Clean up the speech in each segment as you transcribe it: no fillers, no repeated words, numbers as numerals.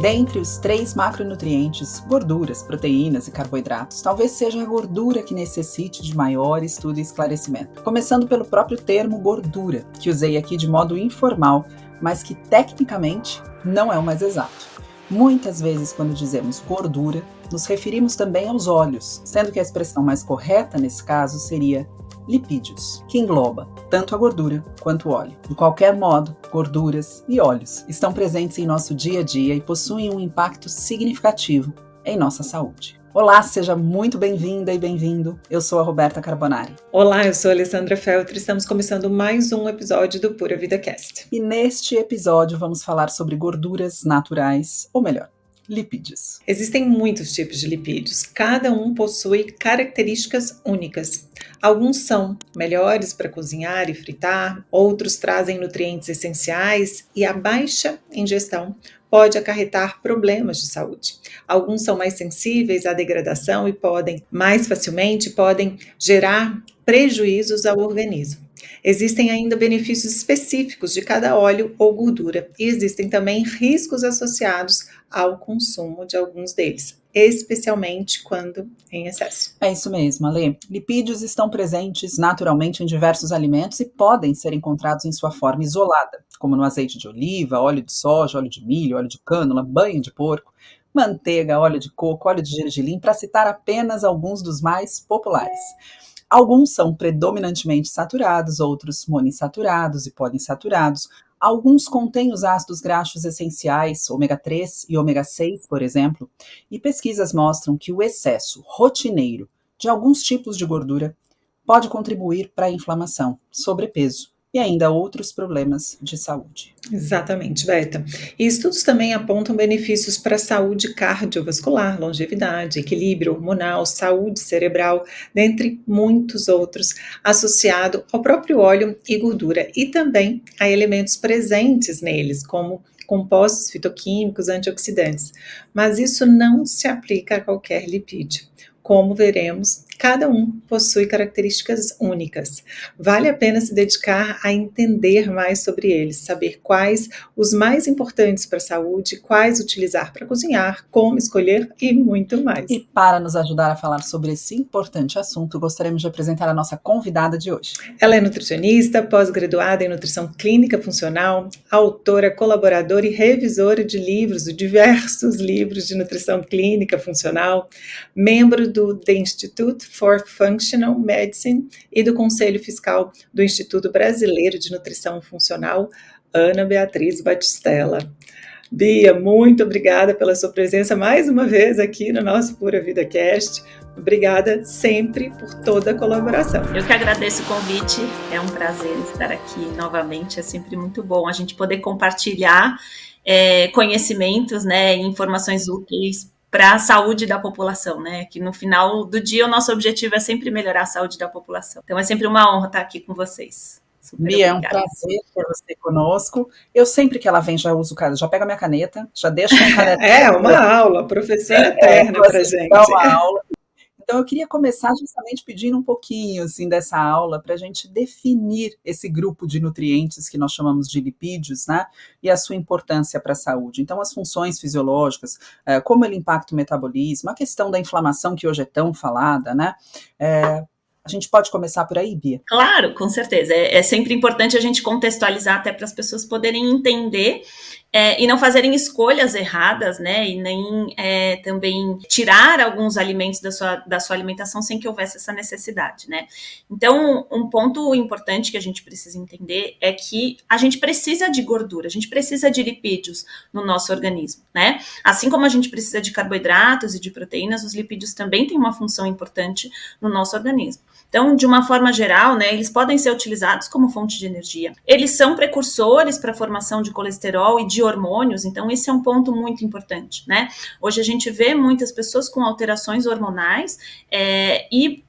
Dentre os 3 macronutrientes, gorduras, proteínas e carboidratos, talvez seja a gordura que necessite de maior estudo e esclarecimento. Começando pelo próprio termo gordura, que usei aqui de modo informal, mas que tecnicamente não é o mais exato. Muitas vezes, quando dizemos gordura, nos referimos também aos óleos, sendo que a expressão mais correta nesse caso seria lipídios, que engloba tanto a gordura quanto o óleo. De qualquer modo, gorduras e óleos estão presentes em nosso dia a dia e possuem um impacto significativo em nossa saúde. Olá, seja muito bem-vinda e bem-vindo. Eu sou a Roberta Carbonari. Olá, eu sou a Alessandra Feltri. Estamos começando mais um episódio do Pura Vida Cast. E neste episódio vamos falar sobre gorduras naturais, ou melhor, lipídios. Existem muitos tipos de lipídios, cada um possui características únicas. Alguns são melhores para cozinhar e fritar, outros trazem nutrientes essenciais e a baixa ingestão pode acarretar problemas de saúde. Alguns são mais sensíveis à degradação e mais facilmente podem gerar prejuízos ao organismo. Existem ainda benefícios específicos de cada óleo ou gordura e existem também riscos associados ao consumo de alguns deles, especialmente quando em excesso. É isso mesmo, Ale. Lipídios estão presentes naturalmente em diversos alimentos e podem ser encontrados em sua forma isolada, como no azeite de oliva, óleo de soja, óleo de milho, óleo de cânula, banho de porco, manteiga, óleo de coco, óleo de gergelim, para citar apenas alguns dos mais populares. Alguns são predominantemente saturados, outros monoinsaturados e poliinsaturados. Alguns contêm os ácidos graxos essenciais, ômega 3 e ômega 6, por exemplo, e pesquisas mostram que o excesso rotineiro de alguns tipos de gordura pode contribuir para a inflamação, sobrepeso e ainda outros problemas de saúde. Exatamente, Beta. E estudos também apontam benefícios para a saúde cardiovascular, longevidade, equilíbrio hormonal, saúde cerebral, dentre muitos outros, associado ao próprio óleo e gordura e também a elementos presentes neles, como compostos fitoquímicos, antioxidantes. Mas isso não se aplica a qualquer lipídio. Como veremos, cada um possui características únicas. Vale a pena se dedicar a entender mais sobre eles, saber quais os mais importantes para a saúde, quais utilizar para cozinhar, como escolher e muito mais. E para nos ajudar a falar sobre esse importante assunto, gostaríamos de apresentar a nossa convidada de hoje. Ela é nutricionista, pós-graduada em nutrição clínica funcional, autora, colaboradora e revisora de livros, de diversos livros de nutrição clínica funcional, membro do The Institute for Functional Medicine e do Conselho Fiscal do Instituto Brasileiro de Nutrição Funcional, Ana Beatriz Batistella. Bia, muito obrigada pela sua presença mais uma vez aqui no nosso Pura Vida Cast. Obrigada sempre por toda a colaboração. Eu que agradeço o convite, é um prazer estar aqui novamente, é sempre muito bom a gente poder compartilhar conhecimentos, né, informações úteis para a saúde da população, né? Que no final do dia o nosso objetivo é sempre melhorar a saúde da população. Então é sempre uma honra estar aqui com vocês. Bia, é um prazer ter você conosco. Eu sempre que ela vem já uso, já pego a minha caneta, já deixo a caneta. É uma aula, professora eterna para gente. É uma aula. Então eu queria começar justamente pedindo um pouquinho assim, dessa aula para a gente definir esse grupo de nutrientes que nós chamamos de lipídios, né? E a sua importância para a saúde. Então as funções fisiológicas, como ele impacta o metabolismo, a questão da inflamação que hoje é tão falada, né? A gente pode começar por aí, Bia? Claro, com certeza. É sempre importante a gente contextualizar até para as pessoas poderem entender e não fazerem escolhas erradas, né? E nem também tirar alguns alimentos da sua alimentação sem que houvesse essa necessidade, né? Então, um ponto importante que a gente precisa entender é que a gente precisa de gordura, a gente precisa de lipídios no nosso organismo, né? Assim como a gente precisa de carboidratos e de proteínas, os lipídios também têm uma função importante no nosso organismo. Então, de uma forma geral, né, eles podem ser utilizados como fonte de energia. Eles são precursores para a formação de colesterol e de hormônios, então esse é um ponto muito importante, né? Hoje a gente vê muitas pessoas com alterações hormonais e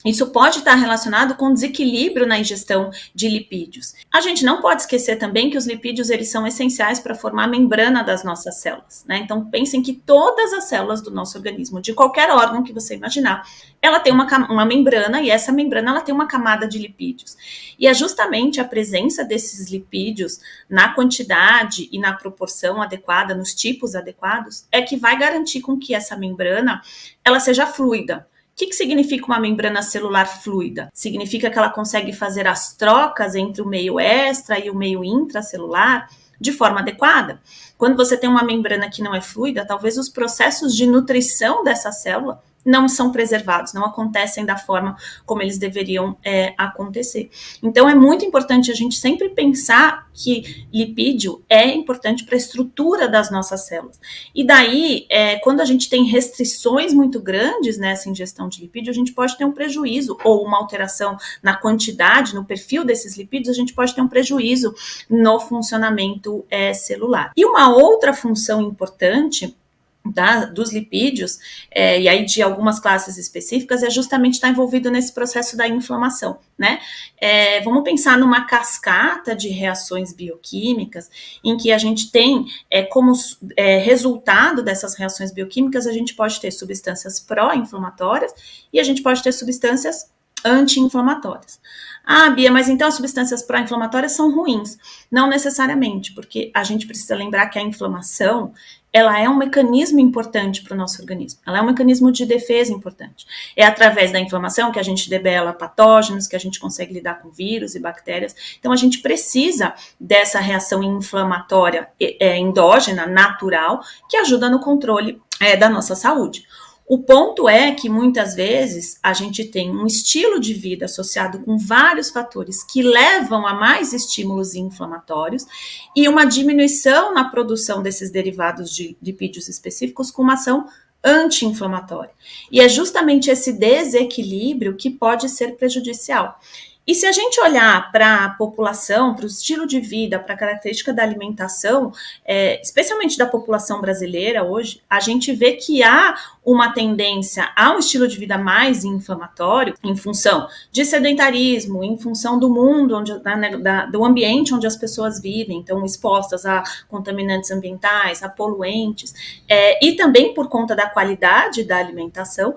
Isso pode estar relacionado com desequilíbrio na ingestão de lipídios. A gente não pode esquecer também que os lipídios eles são essenciais para formar a membrana das nossas células, né? Então pensem que todas as células do nosso organismo, de qualquer órgão que você imaginar, ela tem uma membrana e essa membrana ela tem uma camada de lipídios. E é justamente a presença desses lipídios na quantidade e na proporção adequada, nos tipos adequados, é que vai garantir com que essa membrana ela seja fluida. O que significa uma membrana celular fluida? Significa que ela consegue fazer as trocas entre o meio extra e o meio intracelular de forma adequada. Quando você tem uma membrana que não é fluida, talvez os processos de nutrição dessa célula não são preservados, não acontecem da forma como eles deveriam acontecer. Então, é muito importante a gente sempre pensar que lipídio é importante para a estrutura das nossas células. E daí, quando a gente tem restrições muito grandes nessa ingestão de lipídio, a gente pode ter um prejuízo ou uma alteração na quantidade, no perfil desses lipídios, a gente pode ter um prejuízo no funcionamento celular. E uma outra função importante dos lipídios, e aí de algumas classes específicas, é justamente estar envolvido nesse processo da inflamação, né? Vamos pensar numa cascata de reações bioquímicas, em que a gente tem, como resultado dessas reações bioquímicas, a gente pode ter substâncias pró-inflamatórias e a gente pode ter substâncias anti-inflamatórias. Ah, Bia, mas então as substâncias pró-inflamatórias são ruins? Não necessariamente, porque a gente precisa lembrar que a inflamação ela é um mecanismo importante para o nosso organismo, ela é um mecanismo de defesa importante. É através da inflamação que a gente debela patógenos, que a gente consegue lidar com vírus e bactérias. Então, a gente precisa dessa reação inflamatória endógena, natural, que ajuda no controle da nossa saúde. O ponto é que muitas vezes a gente tem um estilo de vida associado com vários fatores que levam a mais estímulos inflamatórios e uma diminuição na produção desses derivados de lipídios específicos com uma ação anti-inflamatória. E é justamente esse desequilíbrio que pode ser prejudicial. E se a gente olhar para a população, para o estilo de vida, para a característica da alimentação, especialmente da população brasileira hoje, a gente vê que há uma tendência a um estilo de vida mais inflamatório em função de sedentarismo, em função do mundo, do ambiente onde as pessoas vivem, então expostas a contaminantes ambientais, a poluentes, e também por conta da qualidade da alimentação,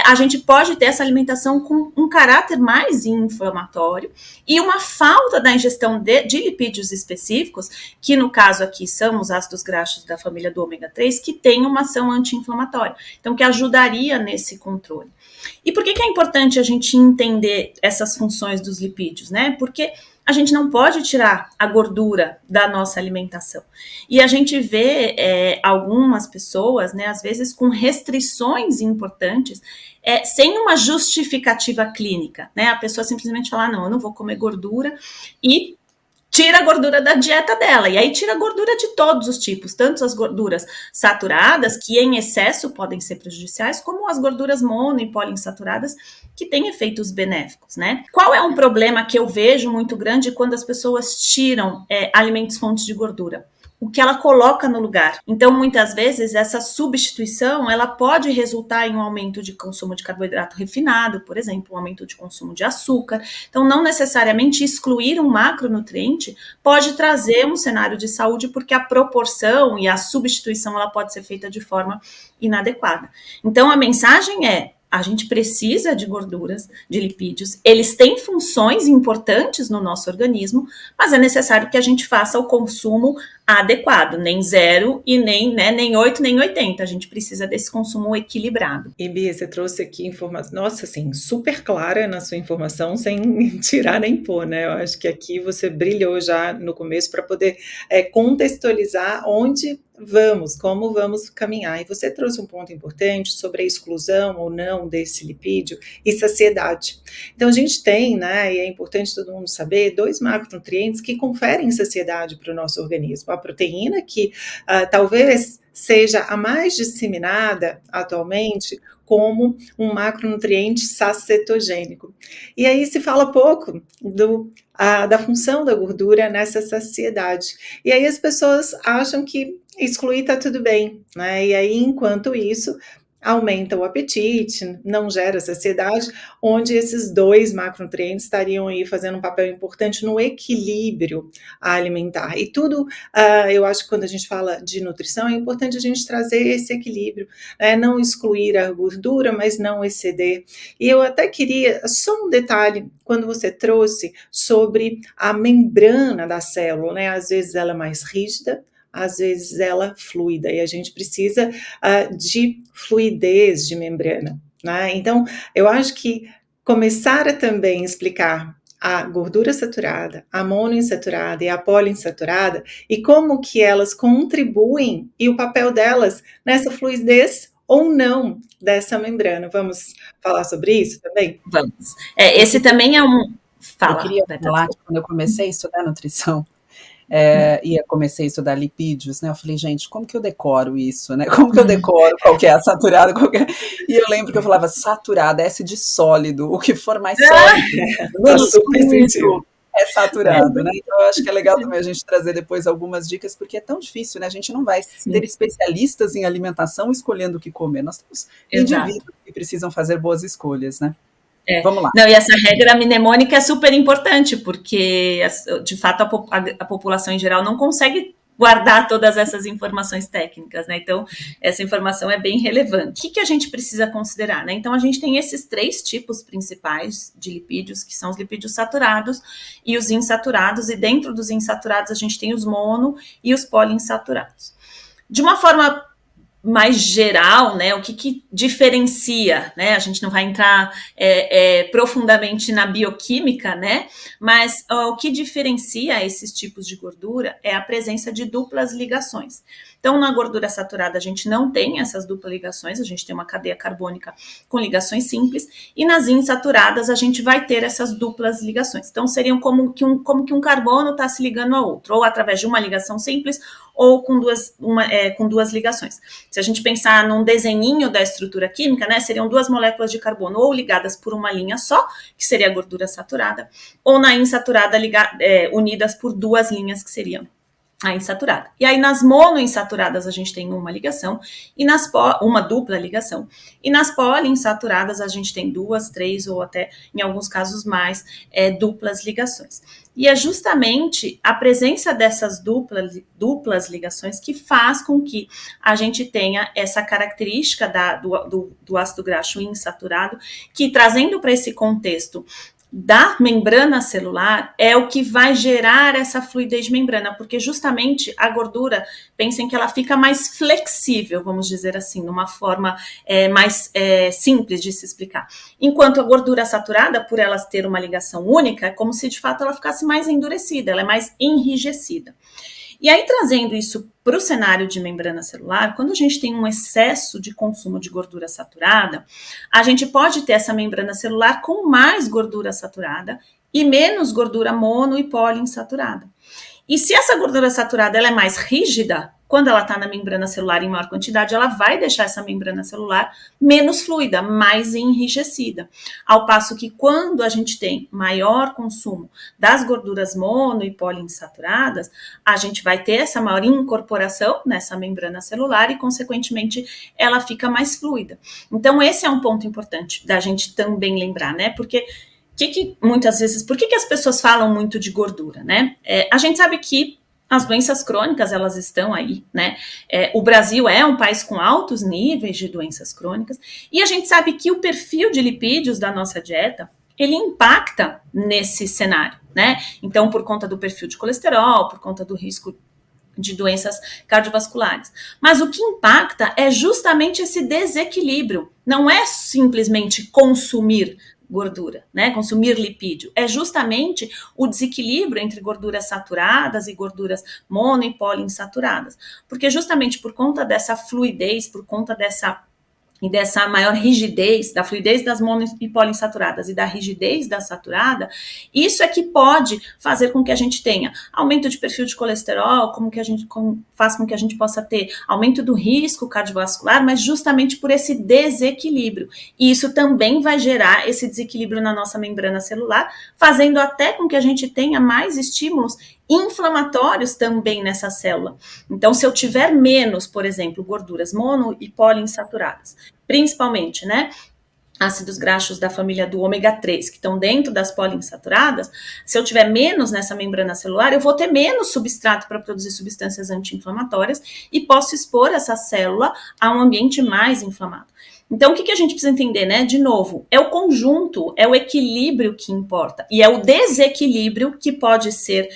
a gente pode ter essa alimentação com um caráter mais inflamatório e uma falta da ingestão de lipídios específicos, que no caso aqui são os ácidos graxos da família do ômega 3, que tem uma ação anti-inflamatória, então que ajudaria nesse controle. E por que é importante a gente entender essas funções dos lipídios, né? Porque a gente não pode tirar a gordura da nossa alimentação. E a gente vê algumas pessoas, né, às vezes com restrições importantes, sem uma justificativa clínica, né? A pessoa simplesmente fala, não, eu não vou comer gordura e tira a gordura da dieta dela, e aí tira a gordura de todos os tipos, tanto as gorduras saturadas, que em excesso podem ser prejudiciais, como as gorduras mono e poliinsaturadas, que têm efeitos benéficos, né? Qual é um problema que eu vejo muito grande quando as pessoas tiram alimentos fontes de gordura? O que ela coloca no lugar. Então, muitas vezes, essa substituição, ela pode resultar em um aumento de consumo de carboidrato refinado, por exemplo, um aumento de consumo de açúcar. Então, não necessariamente excluir um macronutriente pode trazer um cenário de saúde, porque a proporção e a substituição, ela pode ser feita de forma inadequada. Então, a mensagem é, a gente precisa de gorduras, de lipídios, eles têm funções importantes no nosso organismo, mas é necessário que a gente faça o consumo adequado, nem 0 e nem 8, nem 80, a gente precisa desse consumo equilibrado. E Bia, você trouxe aqui informação, nossa, assim, super clara na sua informação, sem tirar nem pôr, né? Eu acho que aqui você brilhou já no começo para poder contextualizar onde vamos, como vamos caminhar. E você trouxe um ponto importante sobre a exclusão ou não desse lipídio e saciedade. Então, a gente tem, né, e é importante todo mundo saber, 2 macronutrientes que conferem saciedade para o nosso organismo. A proteína, que talvez seja a mais disseminada atualmente como um macronutriente sacetogênico. E aí se fala pouco da função da gordura nessa saciedade. E aí as pessoas acham que excluir está tudo bem, né? E aí, enquanto isso, aumenta o apetite, não gera saciedade, onde esses 2 macronutrientes estariam aí fazendo um papel importante no equilíbrio alimentar. E tudo, eu acho que quando a gente fala de nutrição, é importante a gente trazer esse equilíbrio, né, não excluir a gordura, mas não exceder. E eu até queria só um detalhe, quando você trouxe sobre a membrana da célula, né, às vezes ela é mais rígida, às vezes ela fluida, e a gente precisa de fluidez de membrana, né? Então, eu acho que começar a também explicar a gordura saturada, a monoinsaturada e a poliinsaturada, e como que elas contribuem e o papel delas nessa fluidez ou não dessa membrana. Vamos falar sobre isso também? Vamos. Esse também é um... Eu queria falar que quando eu comecei a estudar nutrição, e eu comecei a estudar lipídios, né, eu falei: "Gente, como que eu decoro isso, né, como que eu decoro qual que é a saturada, qual que é", e eu lembro que eu falava: "Saturada, S de sólido, o que for mais sólido, menos fluido é saturado", né, então eu acho que é legal também a gente trazer depois algumas dicas, porque é tão difícil, né, a gente não vai ter especialistas em alimentação escolhendo o que comer, nós temos indivíduos que precisam fazer boas escolhas, né. Vamos lá. Não, e essa regra mnemônica é super importante, porque, de fato, a população em geral não consegue guardar todas essas informações técnicas, né? Então, essa informação é bem relevante. O que a gente precisa considerar, né? Então, a gente tem esses 3 tipos principais de lipídios, que são os lipídios saturados e os insaturados, e dentro dos insaturados a gente tem os mono e os poliinsaturados. De uma forma mais geral, né, o que diferencia, né, a gente não vai entrar profundamente na bioquímica, né, mas o que diferencia esses tipos de gordura é a presença de duplas ligações. Então, na gordura saturada, a gente não tem essas duplas ligações, a gente tem uma cadeia carbônica com ligações simples, e nas insaturadas a gente vai ter essas duplas ligações. Então, seriam como que um carbono está se ligando a outro, ou através de uma ligação simples, ou com duas ligações. Se a gente pensar num desenhinho da estrutura química, né, seriam 2 moléculas de carbono ou ligadas por uma linha só, que seria a gordura saturada, ou na insaturada unidas por 2 linhas, que seriam a insaturada. E aí nas monoinsaturadas a gente tem uma ligação, e uma dupla ligação, e nas poliinsaturadas a gente tem 2, 3 ou até, em alguns casos mais, duplas ligações. E é justamente a presença dessas duplas ligações que faz com que a gente tenha essa característica do ácido graxo insaturado, que, trazendo para esse contexto da membrana celular, é o que vai gerar essa fluidez de membrana, porque justamente a gordura, pensem que ela fica mais flexível, vamos dizer assim, numa forma mais simples de se explicar. Enquanto a gordura saturada, por ela ter uma ligação única, é como se de fato ela ficasse mais endurecida, ela é mais enrijecida. E aí, trazendo isso para o cenário de membrana celular, quando a gente tem um excesso de consumo de gordura saturada, a gente pode ter essa membrana celular com mais gordura saturada e menos gordura mono e poliinsaturada. E se essa gordura saturada ela é mais rígida, quando ela está na membrana celular em maior quantidade, ela vai deixar essa membrana celular menos fluida, mais enrijecida. Ao passo que quando a gente tem maior consumo das gorduras mono e poliinsaturadas, a gente vai ter essa maior incorporação nessa membrana celular e, consequentemente, ela fica mais fluida. Então, esse é um ponto importante da gente também lembrar, né? Porque muitas vezes, por que as pessoas falam muito de gordura, né? A gente sabe que as doenças crônicas, elas estão aí, né? O Brasil é um país com altos níveis de doenças crônicas, e a gente sabe que o perfil de lipídios da nossa dieta, ele impacta nesse cenário, né? Então, por conta do perfil de colesterol, por conta do risco de doenças cardiovasculares. Mas o que impacta é justamente esse desequilíbrio. Não é simplesmente consumir gordura, né? Consumir lipídio. É justamente o desequilíbrio entre gorduras saturadas e gorduras mono e poliinsaturadas. Porque justamente por conta dessa fluidez, por conta dessa maior rigidez, da fluidez das mono e poliinsaturadas e da rigidez da saturada, isso é que pode fazer com que a gente tenha aumento de perfil de colesterol, faz com que a gente possa ter aumento do risco cardiovascular, mas justamente por esse desequilíbrio. E isso também vai gerar esse desequilíbrio na nossa membrana celular, fazendo até com que a gente tenha mais estímulos inflamatórios também nessa célula. Então, se eu tiver menos, por exemplo, gorduras mono e poliinsaturadas, principalmente, né? Ácidos graxos da família do ômega 3, que estão dentro das poliinsaturadas, se eu tiver menos nessa membrana celular, eu vou ter menos substrato para produzir substâncias anti-inflamatórias e posso expor essa célula a um ambiente mais inflamado. Então, o que a gente precisa entender, né? De novo, é o conjunto, é o equilíbrio que importa. E é o desequilíbrio que pode ser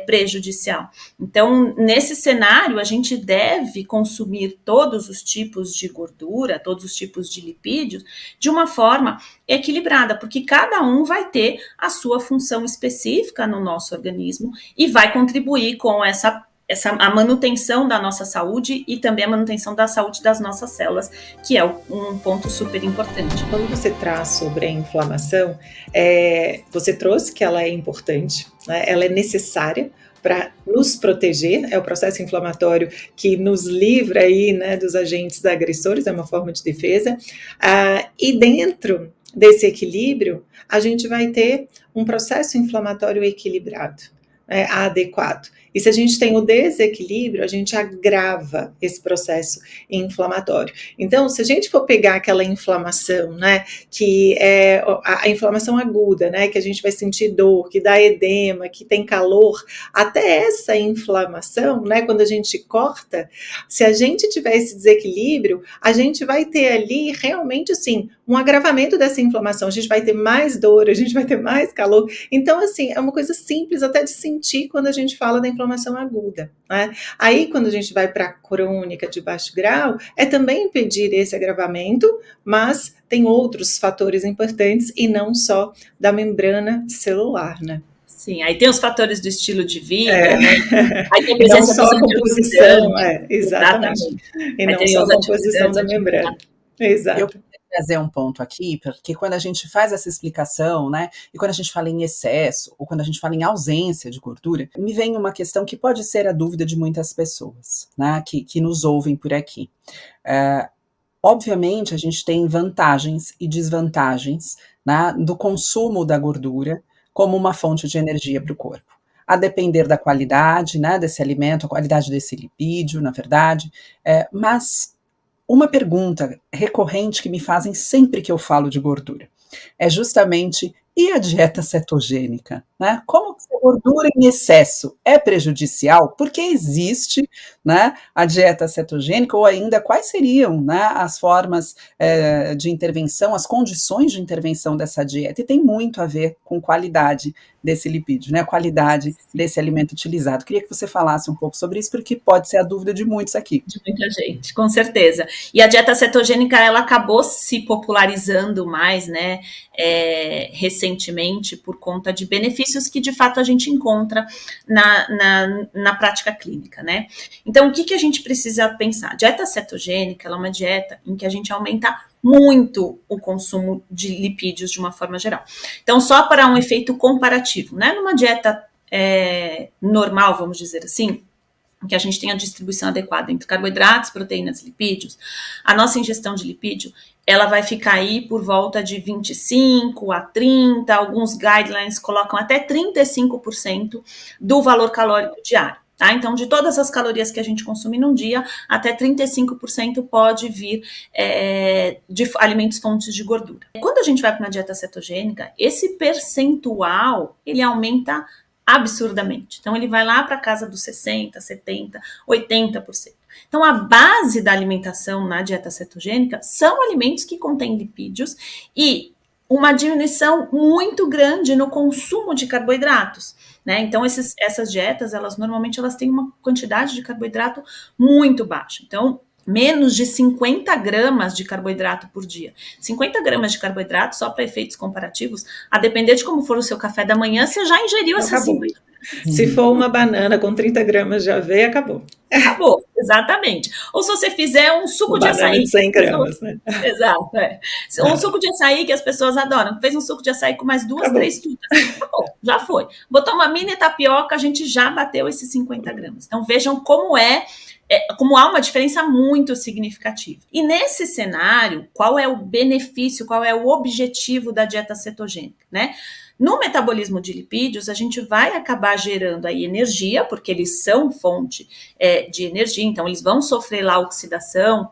prejudicial. Então, nesse cenário, a gente deve consumir todos os tipos de gordura, todos os tipos de lipídios, de uma forma equilibrada, porque cada um vai ter a sua função específica no nosso organismo e vai contribuir com a manutenção da nossa saúde e também a manutenção da saúde das nossas células, que é um ponto super importante. Quando você traz sobre a inflamação, você trouxe que ela é importante, né? Ela é necessária para nos proteger, é o processo inflamatório que nos livra aí, né, dos agentes agressores, é uma forma de defesa, e dentro desse equilíbrio, a gente vai ter um processo inflamatório equilibrado, né, adequado. E se a gente tem o desequilíbrio, a gente agrava esse processo inflamatório. Então, se a gente for pegar aquela inflamação, né, que é a inflamação aguda, né, que a gente vai sentir dor, que dá edema, que tem calor, até essa inflamação, né, quando a gente corta, se a gente tiver esse desequilíbrio, a gente vai ter ali realmente, assim, um agravamento dessa inflamação. A gente vai ter mais dor, a gente vai ter mais calor. Então, assim, é uma coisa simples até de sentir quando a gente fala da inflamação aguda, né? Aí, quando a gente vai para a crônica de baixo grau, é também impedir esse agravamento, mas tem outros fatores importantes e não só da membrana celular, né? Sim, aí tem os fatores do estilo de vida, né? Aí tem a presença não só a composição, exatamente. E não só a composição da membrana. Exato. Eu queria trazer um ponto aqui, porque quando a gente faz essa explicação, né, e quando a gente fala em excesso, ou quando a gente fala em ausência de gordura, me vem uma questão que pode ser a dúvida de muitas pessoas, né, que nos ouvem por aqui. Obviamente, a gente tem vantagens e desvantagens, né, do consumo da gordura como uma fonte de energia para o corpo. A depender da qualidade, né, desse alimento, a qualidade desse lipídio, na verdade, mas uma pergunta recorrente que me fazem sempre que eu falo de gordura é justamente, e a dieta cetogênica, né? Como que a gordura em excesso é prejudicial? Porque existe, né, a dieta cetogênica, ou ainda quais seriam, né, as formas de intervenção, as condições de intervenção dessa dieta, e tem muito a ver com qualidade desse lipídio, né, a qualidade desse alimento utilizado. Queria que você falasse um pouco sobre isso, porque pode ser a dúvida de muitos aqui. De muita gente, com certeza. E a dieta cetogênica, ela acabou se popularizando mais, né, recentemente, por conta de benefícios que, de fato, a gente encontra na prática clínica, né? Então, o que a gente precisa pensar? A dieta cetogênica, ela é uma dieta em que a gente aumenta muito o consumo de lipídios de uma forma geral. Então, só para um efeito comparativo, né? Numa dieta normal, vamos dizer assim, que a gente tem a distribuição adequada entre carboidratos, proteínas e lipídios, a nossa ingestão de lipídio, ela vai ficar aí por volta de 25 a 30, alguns guidelines colocam até 35% do valor calórico diário. Tá? Então, de todas as calorias que a gente consome num dia, até 35% pode vir de alimentos fontes de gordura. Quando a gente vai para uma dieta cetogênica, esse percentual, ele aumenta absurdamente. Então, ele vai lá para casa dos 60%, 70%, 80%. Então, a base da alimentação na dieta cetogênica são alimentos que contêm lipídios e uma diminuição muito grande no consumo de carboidratos, né? Então, essas dietas, normalmente têm uma quantidade de carboidrato muito baixa. Então, menos de 50 gramas de carboidrato por dia. 50 gramas de carboidrato, só para efeitos comparativos, a depender de como for o seu café da manhã, você já ingeriu essas 50 gramas. Se for uma banana com 30 gramas de aveia, acabou. Acabou, exatamente. Ou se você fizer um suco de açaí. De 100 gramas, né? Exato, Um suco de açaí que as pessoas adoram. Fez um suco de açaí com mais 2, 3 frutas. Acabou, já foi. Botou uma mini tapioca, a gente já bateu esses 50 gramas. Então vejam como como há uma diferença muito significativa. E nesse cenário, qual é o benefício, qual é o objetivo da dieta cetogênica, né? No metabolismo de lipídios, a gente vai acabar gerando aí energia, porque eles são fonte de energia, então eles vão sofrer lá oxidação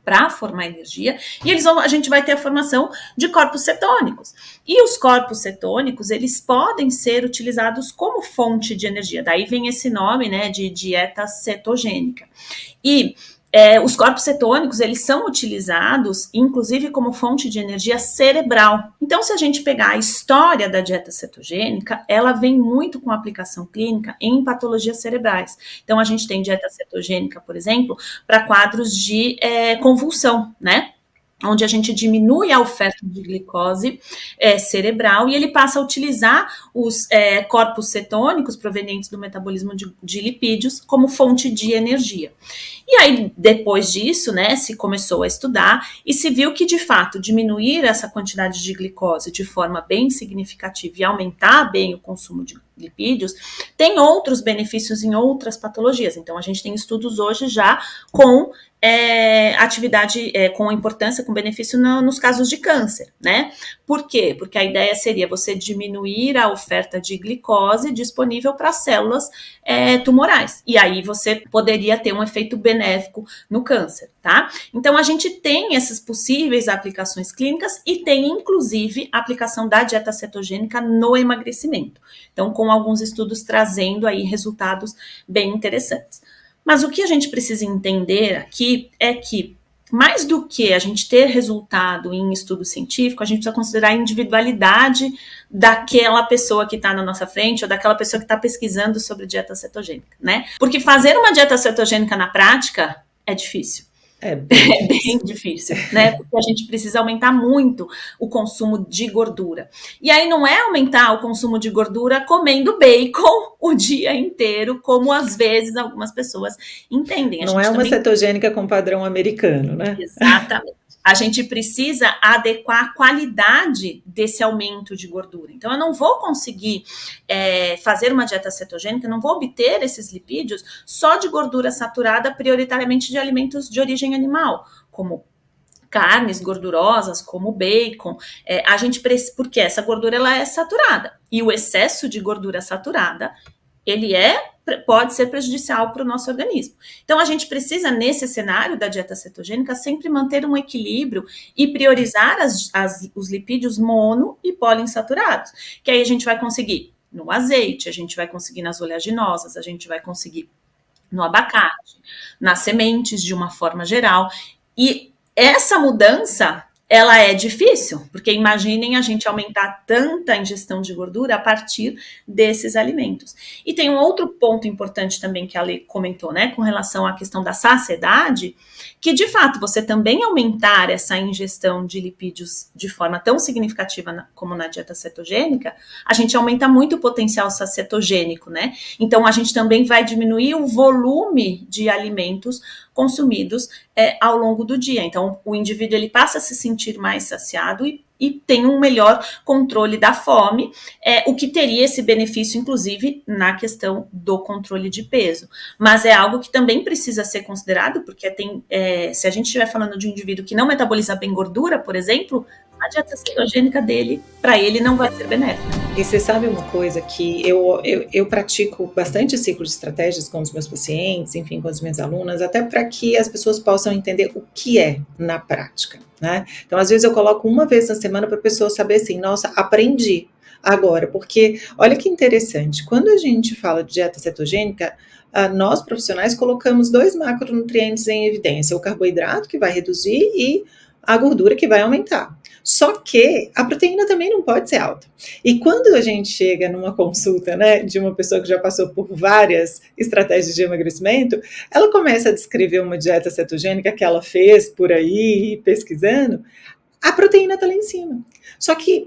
para formar energia, e a gente vai ter a formação de corpos cetônicos. E os corpos cetônicos, eles podem ser utilizados como fonte de energia. Daí vem esse nome, né, de dieta cetogênica. E os corpos cetônicos, eles são utilizados, inclusive, como fonte de energia cerebral. Então, se a gente pegar a história da dieta cetogênica, ela vem muito com aplicação clínica em patologias cerebrais. Então, a gente tem dieta cetogênica, por exemplo, para quadros de convulsão, né? Onde a gente diminui a oferta de glicose cerebral e ele passa a utilizar os corpos cetônicos provenientes do metabolismo de lipídios como fonte de energia. E aí, depois disso, né, se começou a estudar e se viu que, de fato, diminuir essa quantidade de glicose de forma bem significativa e aumentar bem o consumo de lipídios, tem outros benefícios em outras patologias. Então, a gente tem estudos hoje já com atividade, com importância, com benefício nos casos de câncer, né? Por quê? Porque a ideia seria você diminuir a oferta de glicose disponível para células tumorais. E aí você poderia ter um efeito benéfico no câncer, tá? Então, a gente tem essas possíveis aplicações clínicas e tem, inclusive, a aplicação da dieta cetogênica no emagrecimento. Então, com alguns estudos trazendo aí resultados bem interessantes. Mas o que a gente precisa entender aqui é que, mais do que a gente ter resultado em estudo científico, a gente precisa considerar a individualidade daquela pessoa que está na nossa frente ou daquela pessoa que está pesquisando sobre dieta cetogênica, né? Porque fazer uma dieta cetogênica na prática é difícil. É bem difícil, né? Porque a gente precisa aumentar muito o consumo de gordura. E aí não é aumentar o consumo de gordura comendo bacon o dia inteiro, como às vezes algumas pessoas entendem. Não é uma cetogênica com padrão americano, né? Exatamente. A gente precisa adequar a qualidade desse aumento de gordura. Então, eu não vou conseguir fazer uma dieta cetogênica, não vou obter esses lipídios só de gordura saturada, prioritariamente de alimentos de origem animal, como carnes gordurosas, como bacon. Porque essa gordura ela é saturada. E o excesso de gordura saturada, ele pode ser prejudicial para o nosso organismo. Então, a gente precisa, nesse cenário da dieta cetogênica, sempre manter um equilíbrio e priorizar os lipídios mono e poliinsaturados, que aí a gente vai conseguir no azeite, a gente vai conseguir nas oleaginosas, a gente vai conseguir no abacate, nas sementes, de uma forma geral. E essa mudança, ela é difícil, porque imaginem a gente aumentar tanta ingestão de gordura a partir desses alimentos. E tem um outro ponto importante também que a Lê comentou, né, com relação à questão da saciedade, que de fato você também aumentar essa ingestão de lipídios de forma tão significativa como na dieta cetogênica, a gente aumenta muito o potencial cetogênico, né? Então a gente também vai diminuir o volume de alimentos consumidos ao longo do dia. Então, o indivíduo ele passa a se sentir mais saciado e tem um melhor controle da fome, o que teria esse benefício, inclusive, na questão do controle de peso. Mas é algo que também precisa ser considerado, porque se a gente estiver falando de um indivíduo que não metaboliza bem gordura, por exemplo, a dieta cetogênica dele, para ele, não vai ser benéfica. E você sabe uma coisa que eu pratico bastante ciclo de estratégias com os meus pacientes, enfim, com as minhas alunas, até para que as pessoas possam entender o que é na prática, né? Então, às vezes eu coloco uma vez na semana para a pessoa saber assim, nossa, aprendi agora, porque olha que interessante, quando a gente fala de dieta cetogênica, nós profissionais colocamos 2 macronutrientes em evidência, o carboidrato que vai reduzir e a gordura que vai aumentar. Só que a proteína também não pode ser alta. E quando a gente chega numa consulta, né, de uma pessoa que já passou por várias estratégias de emagrecimento, ela começa a descrever uma dieta cetogênica que ela fez por aí, pesquisando, a proteína está lá em cima. Só que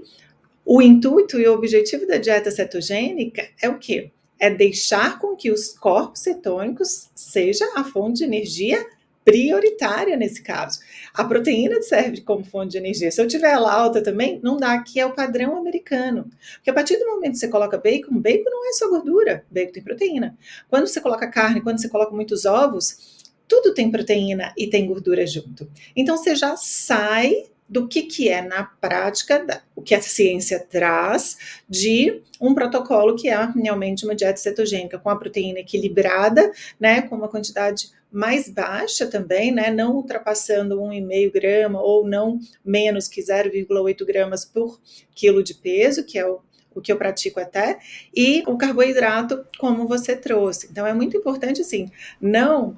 o intuito e o objetivo da dieta cetogênica é o quê? É deixar com que os corpos cetônicos seja a fonte de energia prioritária nesse caso. A proteína serve como fonte de energia. Se eu tiver ela alta também, não dá, que é o padrão americano. Porque a partir do momento que você coloca bacon não é só gordura, bacon tem proteína. Quando você coloca carne, quando você coloca muitos ovos, tudo tem proteína e tem gordura junto. Então você já sai do que é na prática, o que a ciência traz de um protocolo que é realmente uma dieta cetogênica com a proteína equilibrada, né, com uma quantidade mais baixa também, né, não ultrapassando 1,5 grama ou não menos que 0,8 gramas por quilo de peso, que é o que eu pratico até, e o carboidrato, como você trouxe. Então, é muito importante, assim, não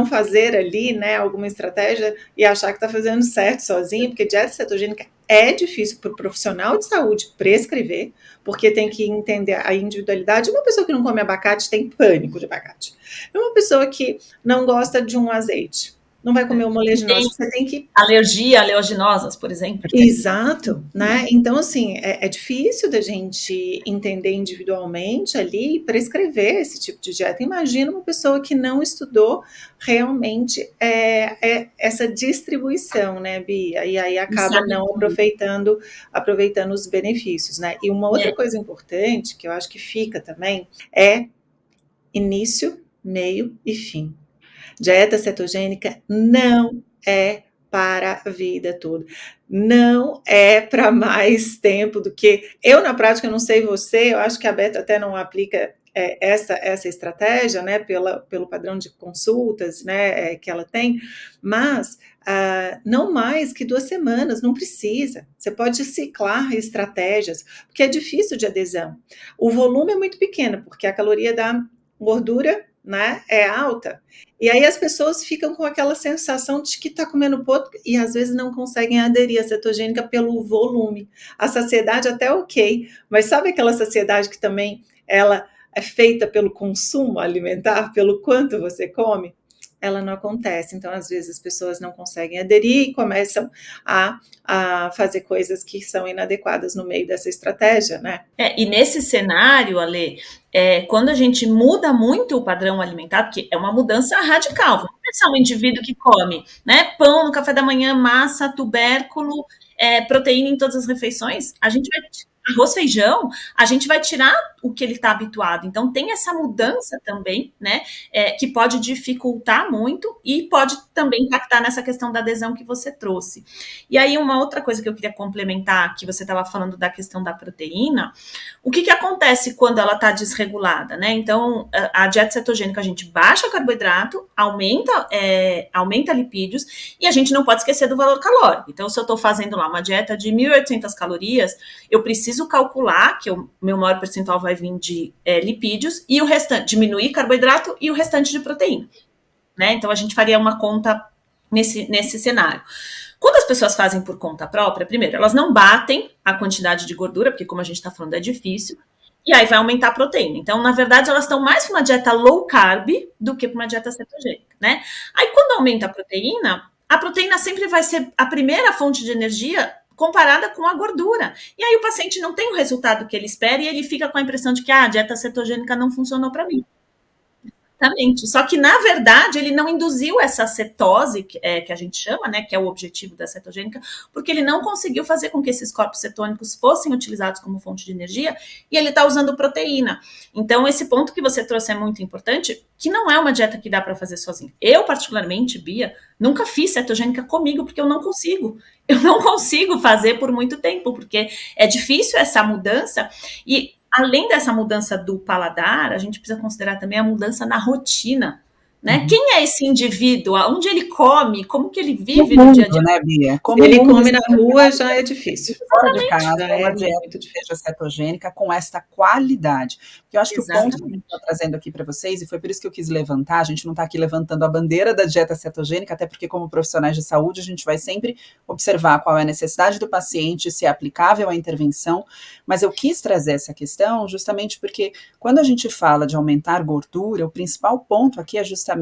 fazer ali, né, alguma estratégia e achar que está fazendo certo sozinho, porque dieta cetogênica é difícil para o profissional de saúde prescrever, porque tem que entender a individualidade. Uma pessoa que não come abacate tem pânico de abacate. Uma pessoa que não gosta de um azeite, não vai comer uma oleaginosa, você tem que... Aleaginosas, por exemplo. Exato, né? Então, assim, é difícil da gente entender individualmente ali e prescrever esse tipo de dieta. Imagina uma pessoa que não estudou realmente essa distribuição, né, Bia? E aí acaba não aproveitando os benefícios, né? E uma outra coisa importante que eu acho que fica também é início, meio e fim. Dieta cetogênica não é para a vida toda. Não é para mais tempo do que... Eu, na prática, não sei você, eu acho que a Beta até não aplica essa estratégia, né, pelo padrão de consultas, né, que ela tem, mas não mais que 2 semanas, não precisa. Você pode ciclar estratégias, porque é difícil de adesão. O volume é muito pequeno, porque a caloria da gordura, né, é alta, e aí as pessoas ficam com aquela sensação de que está comendo pouco e às vezes não conseguem aderir à cetogênica pelo volume. A saciedade até é ok, mas sabe aquela saciedade que também ela é feita pelo consumo alimentar, pelo quanto você come? Ela não acontece, então às vezes as pessoas não conseguem aderir e começam a fazer coisas que são inadequadas no meio dessa estratégia, né? E nesse cenário, Ale, quando a gente muda muito o padrão alimentar, porque é uma mudança radical, vamos pensar um indivíduo que come, né, pão no café da manhã, massa, tubérculo, proteína em todas as refeições, a gente vai... Arroz, feijão, a gente vai tirar o que ele está habituado. Então, tem essa mudança também, né, que pode dificultar muito e pode também impactar nessa questão da adesão que você trouxe. E aí, uma outra coisa que eu queria complementar, que você estava falando da questão da proteína, o que acontece quando ela está desregulada, né? Então, a dieta cetogênica, a gente baixa carboidrato, aumenta lipídios, e a gente não pode esquecer do valor calórico. Então, se eu estou fazendo lá uma dieta de 1.800 calorias, eu preciso calcular que o meu maior percentual vai vir de lipídios e o restante, diminuir carboidrato e o restante de proteína, né? Então, a gente faria uma conta nesse cenário. Quando as pessoas fazem por conta própria, primeiro, elas não batem a quantidade de gordura, porque como a gente está falando, é difícil, e aí vai aumentar a proteína. Então, na verdade, elas estão mais para uma dieta low carb do que para uma dieta cetogênica, né? Aí, quando aumenta a proteína sempre vai ser a primeira fonte de energia comparada com a gordura. E aí o paciente não tem o resultado que ele espera e ele fica com a impressão de que a dieta cetogênica não funcionou para mim. Exatamente. Só que, na verdade, ele não induziu essa cetose, que a gente chama, né, que é o objetivo da cetogênica, porque ele não conseguiu fazer com que esses corpos cetônicos fossem utilizados como fonte de energia e ele está usando proteína. Então, esse ponto que você trouxe é muito importante, que não é uma dieta que dá para fazer sozinho. Eu, particularmente, Bia, nunca fiz cetogênica comigo, porque eu não consigo. Eu não consigo fazer por muito tempo, porque é difícil essa mudança e... Além dessa mudança do paladar, a gente precisa considerar também a mudança na rotina, né? Quem é esse indivíduo? Onde ele come? Como que ele vive no dia a dia? Né, Bia? Como ele come na rua já é difícil. Fora de casa, uma dieta que seja cetogênica com esta qualidade. Porque eu acho que o ponto que eu estou trazendo aqui para vocês, e foi por isso que eu quis levantar, a gente não está aqui levantando a bandeira da dieta cetogênica, até porque como profissionais de saúde, a gente vai sempre observar qual é a necessidade do paciente, se é aplicável a intervenção, mas eu quis trazer essa questão justamente porque quando a gente fala de aumentar gordura, o principal ponto aqui é justamente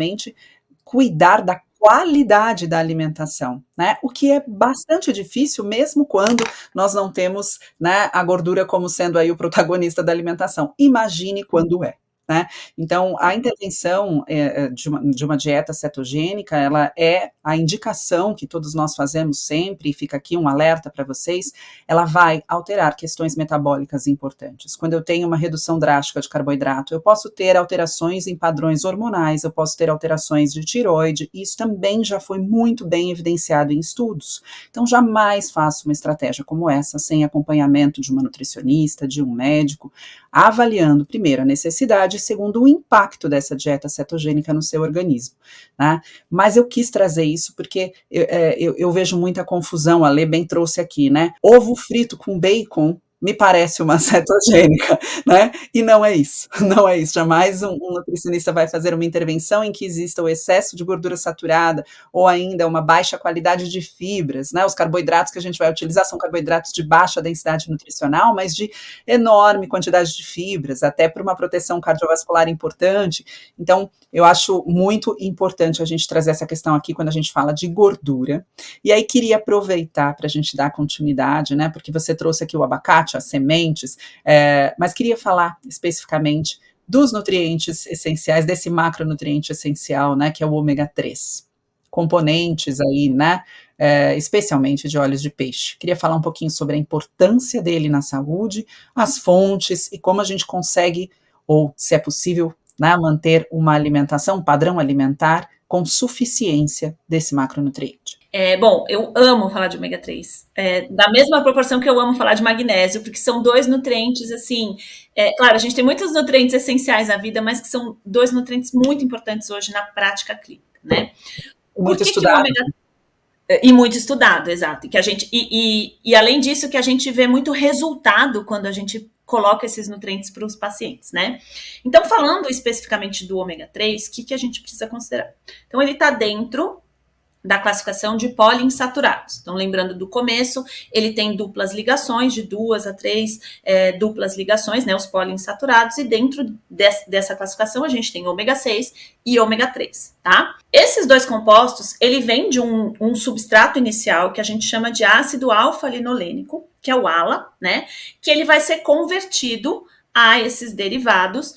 cuidar da qualidade da alimentação, né? O que é bastante difícil, mesmo quando nós não temos, né, a gordura como sendo aí o protagonista da alimentação. Imagine quando é. né? Então, a intervenção de uma dieta cetogênica, ela é a indicação que todos nós fazemos sempre, e fica aqui um alerta para vocês, ela vai alterar questões metabólicas importantes. Quando eu tenho uma redução drástica de carboidrato, eu posso ter alterações em padrões hormonais, eu posso ter alterações de tireoide, e isso também já foi muito bem evidenciado em estudos. Então, jamais faço uma estratégia como essa sem acompanhamento de uma nutricionista, de um médico, avaliando, primeiro, a necessidade e, segundo, o impacto dessa dieta cetogênica no seu organismo, né? Mas eu quis trazer isso porque eu vejo muita confusão, a Lê bem trouxe aqui, né? Ovo frito com bacon me parece uma cetogênica, né? E não é isso, não é isso. Jamais um nutricionista vai fazer uma intervenção em que exista o excesso de gordura saturada ou ainda uma baixa qualidade de fibras, né? Os carboidratos que a gente vai utilizar são carboidratos de baixa densidade nutricional, mas de enorme quantidade de fibras, até para uma proteção cardiovascular importante. Então, eu acho muito importante a gente trazer essa questão aqui quando a gente fala de gordura. E aí queria aproveitar para a gente dar continuidade, né? Porque você trouxe aqui o abacate, as sementes, mas queria falar especificamente dos nutrientes essenciais, desse macronutriente essencial, né, que é o ômega 3, componentes aí, né, especialmente de óleos de peixe. Queria falar um pouquinho sobre a importância dele na saúde, as fontes e como a gente consegue, ou se é possível, né, manter uma alimentação, um padrão alimentar com suficiência desse macronutriente. Bom, eu amo falar de ômega 3, da mesma proporção que eu amo falar de magnésio, porque são dois nutrientes, assim, claro, a gente tem muitos nutrientes essenciais na vida, mas que são dois nutrientes muito importantes hoje na prática clínica, né? Muito estudado. E muito estudado, exato. E além disso, que a gente vê muito resultado quando a gente coloca esses nutrientes para os pacientes, né? Então, falando especificamente do ômega 3, o que a gente precisa considerar? Então, ele está dentro da classificação de poliinsaturados. Então, lembrando do começo, ele tem duplas ligações, de 2 a 3 duplas ligações, né, os poliinsaturados, e dentro dessa classificação a gente tem ômega 6 e ômega 3, tá? Esses dois compostos, ele vem de um substrato inicial que a gente chama de ácido alfa-linolênico, que é o ALA, né, que ele vai ser convertido a esses derivados,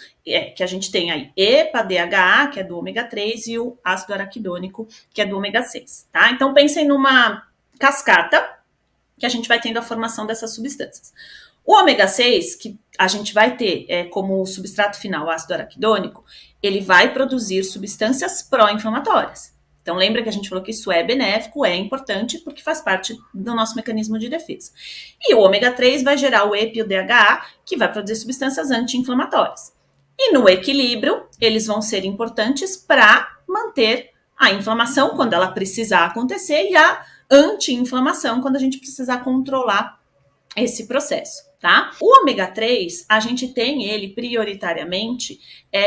que a gente tem aí EPA, DHA, que é do ômega 3, e o ácido araquidônico, que é do ômega 6, tá? Então, pensem numa cascata que a gente vai tendo a formação dessas substâncias. O ômega 6, que a gente vai ter como substrato final o ácido araquidônico, ele vai produzir substâncias pró-inflamatórias. Então, lembra que a gente falou que isso é benéfico, é importante, porque faz parte do nosso mecanismo de defesa. E o ômega 3 vai gerar o EPA e o DHA, que vai produzir substâncias anti-inflamatórias. E no equilíbrio, eles vão ser importantes para manter a inflamação quando ela precisar acontecer e a anti-inflamação quando a gente precisar controlar esse processo, tá? O ômega 3, a gente tem ele prioritariamente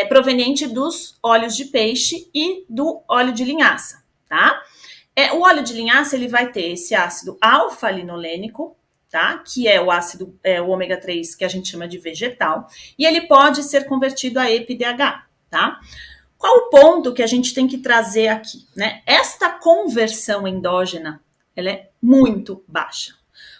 proveniente dos óleos de peixe e do óleo de linhaça, tá? O óleo de linhaça, ele vai ter esse ácido alfa-linolênico, tá? Que é o ácido, o ômega 3, que a gente chama de vegetal, e ele pode ser convertido a EPA e DHA, tá? Qual o ponto que a gente tem que trazer aqui, né? Esta conversão endógena, ela é muito baixa.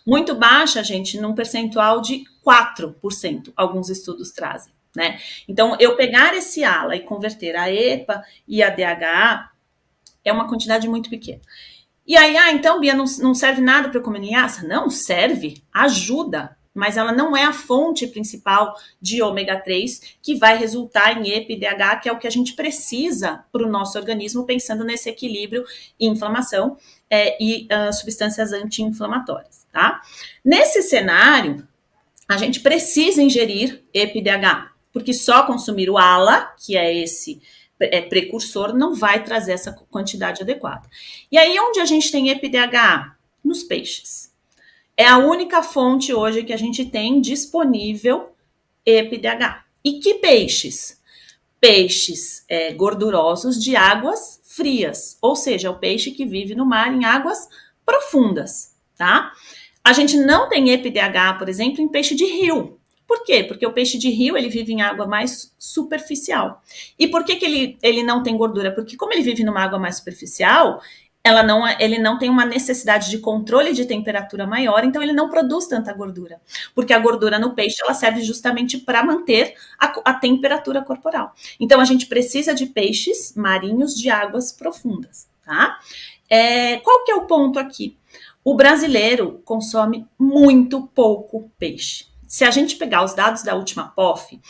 Muito baixa, gente, num percentual de 4%, alguns estudos trazem, né? Então, eu pegar esse ALA e converter a EPA e a DHA é uma quantidade muito pequena. E aí, então, Bia, não serve nada para eu comer linhaça? Não, serve, ajuda, mas ela não é a fonte principal de ômega 3 que vai resultar em EPA e DHA, que é o que a gente precisa para o nosso organismo, pensando nesse equilíbrio e inflamação e substâncias anti-inflamatórias, tá? Nesse cenário, a gente precisa ingerir EPA e DHA, porque só consumir o ALA, que é esse precursor, não vai trazer essa quantidade adequada. E aí, onde a gente tem EPA e DHA? Nos peixes. É a única fonte hoje que a gente tem disponível EPA e DHA. E que peixes? Peixes gordurosos de águas frias, ou seja, o peixe que vive no mar em águas profundas, tá? A gente não tem EPA e DHA, por exemplo, em peixe de rio. Por quê? Porque o peixe de rio, ele vive em água mais superficial. E por que ele não tem gordura? Porque como ele vive numa água mais superficial, ele não tem uma necessidade de controle de temperatura maior, então ele não produz tanta gordura, porque a gordura no peixe ela serve justamente para manter a temperatura corporal. Então a gente precisa de peixes marinhos de águas profundas, tá? Qual que é o ponto aqui? O brasileiro consome muito pouco peixe. Se a gente pegar os dados da última POF,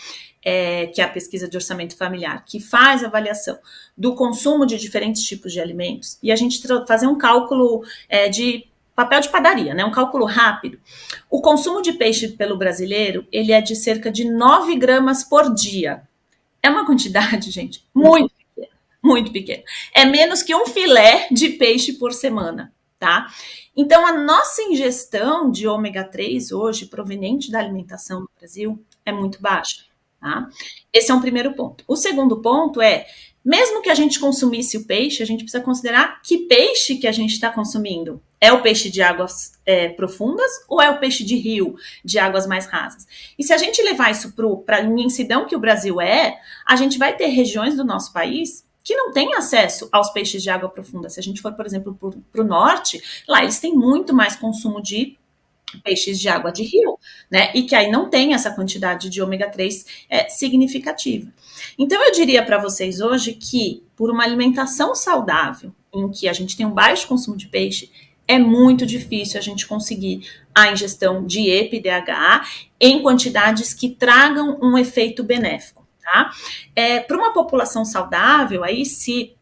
que é a pesquisa de orçamento familiar, que faz avaliação do consumo de diferentes tipos de alimentos, e a gente fazer um cálculo de papel de padaria, né, um cálculo rápido, o consumo de peixe pelo brasileiro, ele é de cerca de 9 gramas por dia. É uma quantidade, gente, muito pequena, muito pequena. É menos que um filé de peixe por semana, tá? Então, a nossa ingestão de ômega 3 hoje, proveniente da alimentação no Brasil, é muito baixa. Tá? Esse é um primeiro ponto. O segundo ponto é, mesmo que a gente consumisse o peixe, a gente precisa considerar que peixe que a gente está consumindo. É o peixe de águas profundas ou é o peixe de rio, de águas mais rasas? E se a gente levar isso para a imensidão que o Brasil a gente vai ter regiões do nosso país que não têm acesso aos peixes de água profunda. Se a gente for, por exemplo, para o norte, lá eles têm muito mais consumo de peixes de água de rio, né? E que aí não tem essa quantidade de ômega 3 significativa. Então, eu diria para vocês hoje que, por uma alimentação saudável, em que a gente tem um baixo consumo de peixe, é muito difícil a gente conseguir a ingestão de EPA/DHA em quantidades que tragam um efeito benéfico, tá? Para uma população saudável, aí se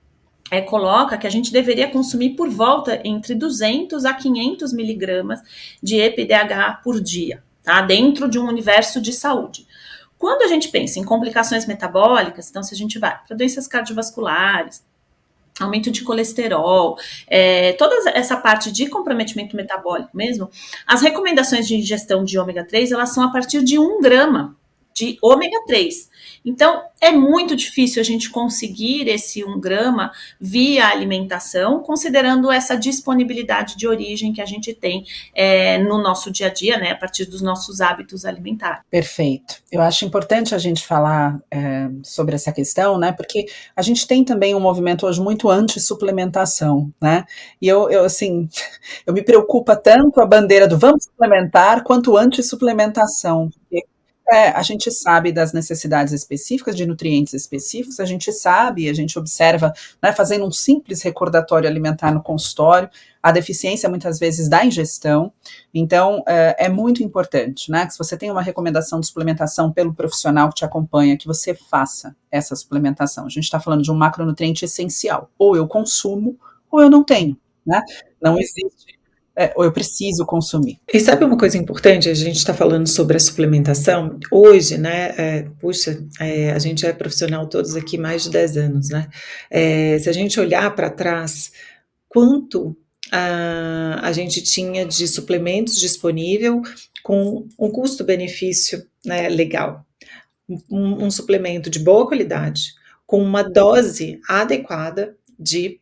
coloca que a gente deveria consumir por volta entre 200 a 500 miligramas de EPA/DHA por dia, tá? Dentro de um universo de saúde. Quando a gente pensa em complicações metabólicas, então se a gente vai para doenças cardiovasculares, aumento de colesterol, toda essa parte de comprometimento metabólico mesmo, as recomendações de ingestão de ômega 3, elas são a partir de 1 grama de ômega 3. Então, é muito difícil a gente conseguir esse 1 grama via alimentação, considerando essa disponibilidade de origem que a gente tem no nosso dia a dia, né, a partir dos nossos hábitos alimentares. Perfeito. Eu acho importante a gente falar sobre essa questão, né, porque a gente tem também um movimento hoje muito anti-suplementação, né, e eu assim, eu me preocupa tanto a bandeira do vamos suplementar, quanto anti-suplementação, porque a gente sabe das necessidades específicas, de nutrientes específicos, a gente sabe, a gente observa, né, fazendo um simples recordatório alimentar no consultório, a deficiência muitas vezes da ingestão, então é muito importante, né, que se você tem uma recomendação de suplementação pelo profissional que te acompanha, que você faça essa suplementação. A gente está falando de um macronutriente essencial, ou eu consumo, ou eu não tenho, né, não existe ou eu preciso consumir. E sabe uma coisa importante? A gente está falando sobre a suplementação. Hoje, né, a gente é profissional todos aqui mais de 10 anos, né? Se a gente olhar para trás, quanto a gente tinha de suplementos disponível com um custo-benefício, né, legal. Um suplemento de boa qualidade, com uma dose adequada de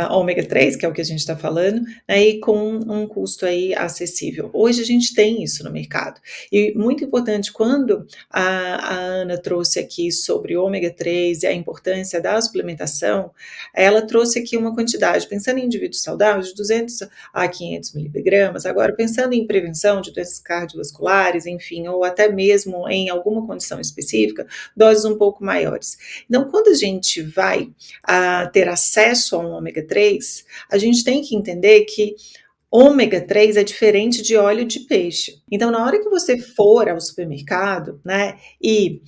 ômega 3, que é o que a gente está falando, né, e com um custo aí acessível. Hoje a gente tem isso no mercado. E muito importante, quando a Ana trouxe aqui sobre ômega 3 e a importância da suplementação, ela trouxe aqui uma quantidade, pensando em indivíduos saudáveis, de 200 a 500 miligramas, agora pensando em prevenção de doenças cardiovasculares, enfim, ou até mesmo em alguma condição específica, doses um pouco maiores. Então, quando a gente vai ter acesso a um ômega 3, a gente tem que entender que ômega 3 é diferente de óleo de peixe. Então, na hora que você for ao supermercado, né, e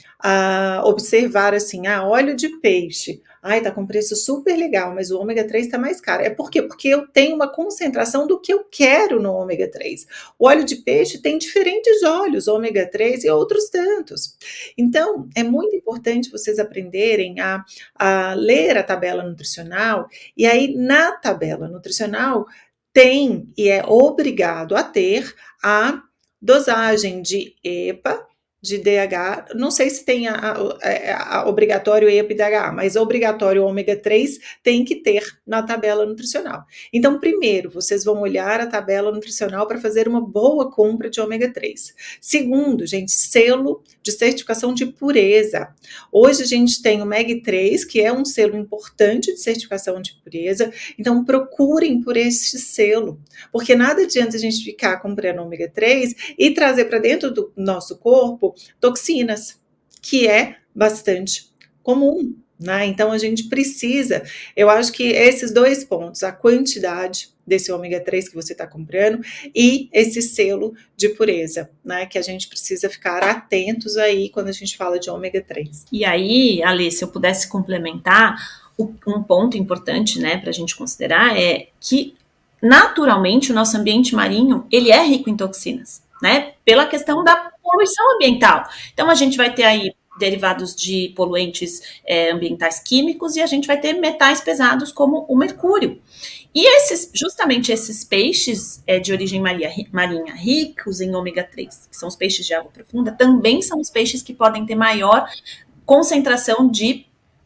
observar assim, óleo de peixe, tá com preço super legal, mas o ômega 3 tá mais caro. É por quê? Porque eu tenho uma concentração do que eu quero no ômega 3. O óleo de peixe tem diferentes óleos, ômega 3 e outros tantos. Então, é muito importante vocês aprenderem a ler a tabela nutricional, e aí na tabela nutricional tem e é obrigado a ter a dosagem de EPA de DH, não sei se tem a obrigatório EPA-DHA, mas obrigatório ômega 3 tem que ter na tabela nutricional. Então, primeiro, vocês vão olhar a tabela nutricional para fazer uma boa compra de ômega 3. Segundo, gente, selo de certificação de pureza. Hoje a gente tem o MEG3, que é um selo importante de certificação de pureza, então procurem por esse selo, porque nada adianta a gente ficar comprando ômega 3 e trazer para dentro do nosso corpo toxinas, que é bastante comum, né? Então a gente precisa, eu acho que esses dois pontos, a quantidade desse ômega 3 que você está comprando e esse selo de pureza, né? Que a gente precisa ficar atentos aí quando a gente fala de ômega 3. E aí, Ale, se eu pudesse complementar, um ponto importante, né, para a gente considerar é que naturalmente o nosso ambiente marinho ele é rico em toxinas, né? Pela questão da poluição ambiental. Então a gente vai ter aí derivados de poluentes ambientais químicos e a gente vai ter metais pesados como o mercúrio. E justamente esses peixes de origem marinha ricos em ômega 3, que são os peixes de água profunda, também são os peixes que podem ter maior concentração de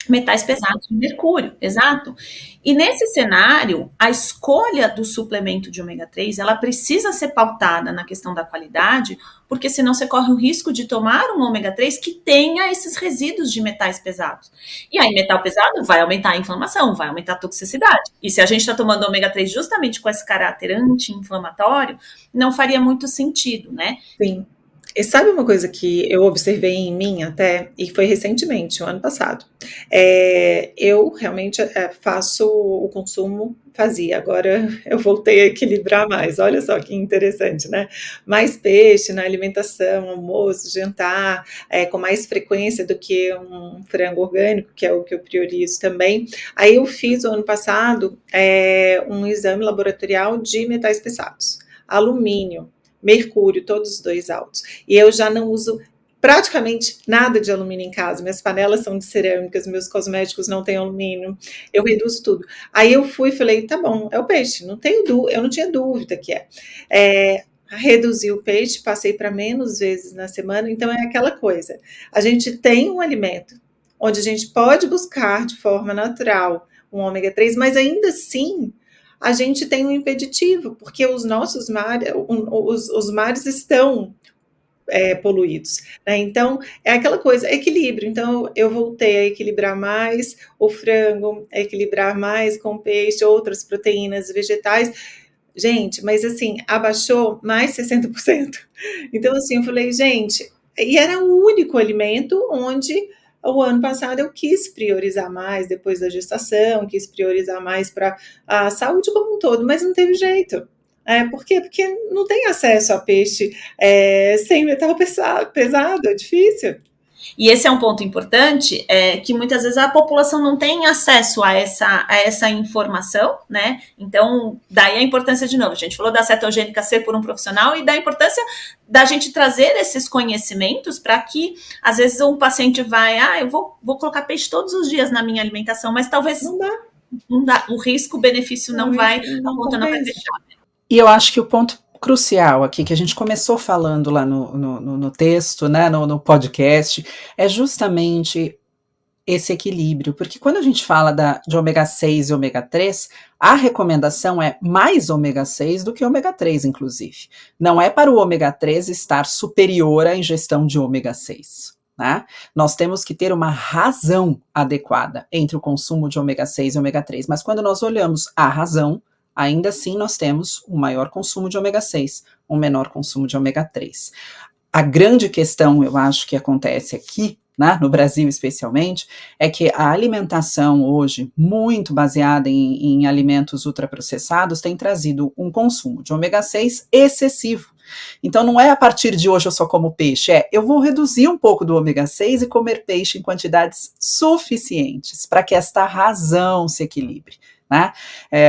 metais pesados de mercúrio, exato. E nesse cenário, a escolha do suplemento de ômega 3, ela precisa ser pautada na questão da qualidade, porque senão você corre o risco de tomar um ômega 3 que tenha esses resíduos de metais pesados. E aí, metal pesado vai aumentar a inflamação, vai aumentar a toxicidade. E se a gente está tomando ômega 3 justamente com esse caráter anti-inflamatório, não faria muito sentido, né? Sim. E sabe uma coisa que eu observei em mim até, e foi recentemente, o ano passado, eu realmente faço o consumo, agora eu voltei a equilibrar mais, olha só que interessante, né? Mais peixe na alimentação, almoço, jantar, com mais frequência do que um frango orgânico, que é o que eu priorizo também. Aí eu fiz o ano passado um exame laboratorial de metais pesados, alumínio, mercúrio, todos os dois altos. E eu já não uso praticamente nada de alumínio em casa. Minhas panelas são de cerâmicas, meus cosméticos não têm alumínio. Eu reduzo tudo. Aí eu fui e falei, tá bom, é o peixe. Eu não tinha dúvida que reduzi o peixe, passei para menos vezes na semana. Então é aquela coisa. A gente tem um alimento onde a gente pode buscar de forma natural um ômega 3, mas ainda assim a gente tem um impeditivo, porque os nossos mares, os mares estão poluídos, né? Então, é aquela coisa, equilíbrio. Então, eu voltei a equilibrar mais o frango, a equilibrar mais com peixe, outras proteínas vegetais. Gente, mas assim, abaixou mais 60%. Então, assim, eu falei, gente, e era o único alimento onde o ano passado eu quis priorizar mais depois da gestação, quis priorizar mais para a saúde como um todo, mas não teve jeito. Por quê? Porque não tem acesso a peixe sem metal pesado, é difícil. E esse é um ponto importante, que muitas vezes a população não tem acesso a essa informação, né? Então, daí a importância, de novo, a gente falou da cetogênica ser por um profissional e da importância da gente trazer esses conhecimentos para que, às vezes, um paciente vai, eu vou colocar peixe todos os dias na minha alimentação, mas talvez não dá. O risco-benefício a conta não vai fechar. E eu acho que o ponto crucial aqui, que a gente começou falando lá no texto, né, no podcast, é justamente esse equilíbrio, porque quando a gente fala de ômega 6 e ômega 3, a recomendação é mais ômega 6 do que ômega 3, inclusive. Não é para o ômega 3 estar superior à ingestão de ômega 6. Né? Nós temos que ter uma razão adequada entre o consumo de ômega 6 e ômega 3, mas quando nós olhamos a razão, ainda assim nós temos um maior consumo de ômega 6, um menor consumo de ômega 3. A grande questão, eu acho, que acontece aqui, né, no Brasil especialmente, é que a alimentação hoje, muito baseada em alimentos ultraprocessados, tem trazido um consumo de ômega 6 excessivo. Então não é a partir de hoje eu só como peixe, eu vou reduzir um pouco do ômega 6 e comer peixe em quantidades suficientes para que esta razão se equilibre. Né?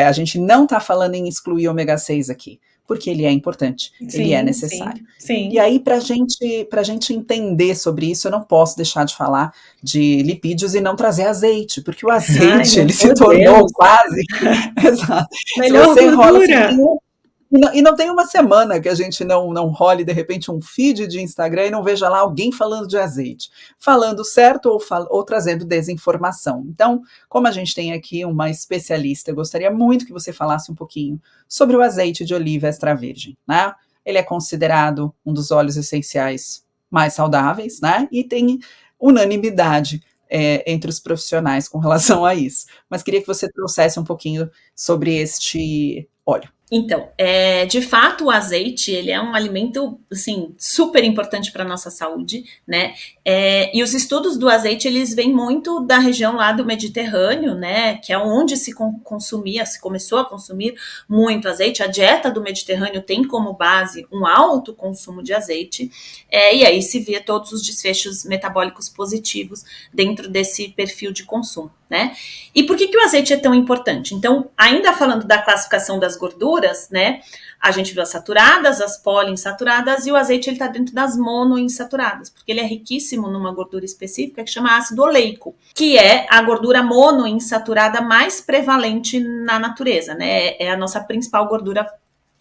A gente não está falando em excluir ômega 6 aqui, porque ele é importante, ele é necessário. Sim. E aí, para a gente entender sobre isso, eu não posso deixar de falar de lipídios e não trazer azeite, porque o azeite, ele se tornou quase... Exato. Melhor se você enrola assim, E não tem uma semana que a gente não role, de repente, um feed de Instagram e não veja lá alguém falando de azeite, falando certo ou trazendo desinformação. Então, como a gente tem aqui uma especialista, eu gostaria muito que você falasse um pouquinho sobre o azeite de oliva extra virgem, né? Ele é considerado um dos óleos essenciais mais saudáveis, né? E tem unanimidade entre os profissionais com relação a isso. Mas queria que você trouxesse um pouquinho sobre este óleo. Então, de fato, o azeite, ele é um alimento, assim, super importante para a nossa saúde, né? E os estudos do azeite, eles vêm muito da região lá do Mediterrâneo, né? Que é onde se começou a consumir muito azeite. A dieta do Mediterrâneo tem como base um alto consumo de azeite, e aí se vê todos os desfechos metabólicos positivos dentro desse perfil de consumo, né? E por que o azeite é tão importante? Então, ainda falando da classificação das gorduras, né? A gente viu as saturadas, as poliinsaturadas, e o azeite ele está dentro das monoinsaturadas, porque ele é riquíssimo numa gordura específica que chama ácido oleico, que é a gordura monoinsaturada mais prevalente na natureza, né? É a nossa principal gordura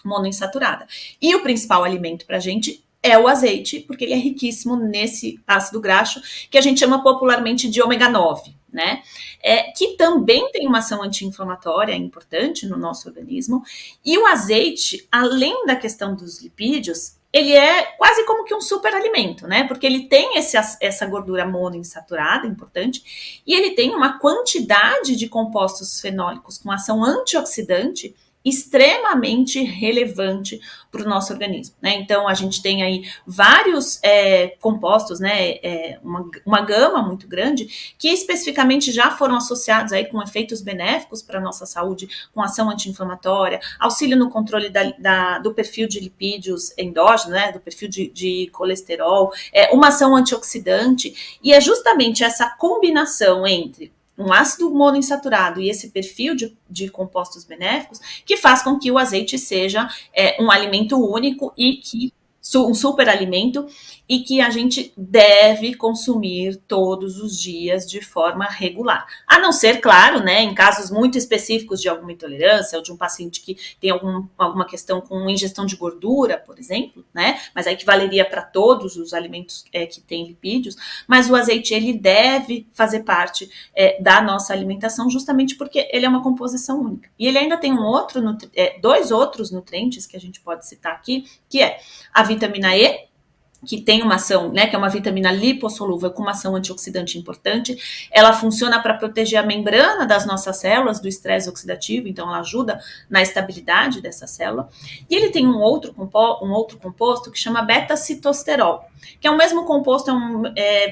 monoinsaturada. E o principal alimento para a gente é o azeite, porque ele é riquíssimo nesse ácido graxo, que a gente chama popularmente de ômega 9, né? Que também tem uma ação anti-inflamatória importante no nosso organismo. E o azeite, além da questão dos lipídios, ele é quase como que um superalimento, né? Porque ele tem essa gordura monoinsaturada, importante, e ele tem uma quantidade de compostos fenólicos com ação antioxidante extremamente relevante para o nosso organismo, né? Então a gente tem aí vários compostos, né? Uma gama muito grande que especificamente já foram associados aí com efeitos benéficos para a nossa saúde, com ação anti-inflamatória, auxílio no controle do perfil de lipídios endógenos, né? Do perfil de colesterol, uma ação antioxidante, e é justamente essa combinação entre um ácido monoinsaturado e esse perfil de compostos benéficos que faz com que o azeite seja um alimento único e um superalimento, e que a gente deve consumir todos os dias de forma regular. A não ser, claro, né, em casos muito específicos de alguma intolerância ou de um paciente que tem alguma questão com ingestão de gordura, por exemplo, né, mas aí que valeria para todos os alimentos que têm lipídios, mas o azeite, ele deve fazer parte da nossa alimentação, justamente porque ele é uma composição única. E ele ainda tem dois outros nutrientes que a gente pode citar aqui, que é a vitamina E, que tem uma ação, né, que é uma vitamina lipossolúvel com uma ação antioxidante importante. Ela funciona para proteger a membrana das nossas células do estresse oxidativo, então ela ajuda na estabilidade dessa célula. E ele tem um outro composto que chama beta-citosterol, que é o mesmo composto,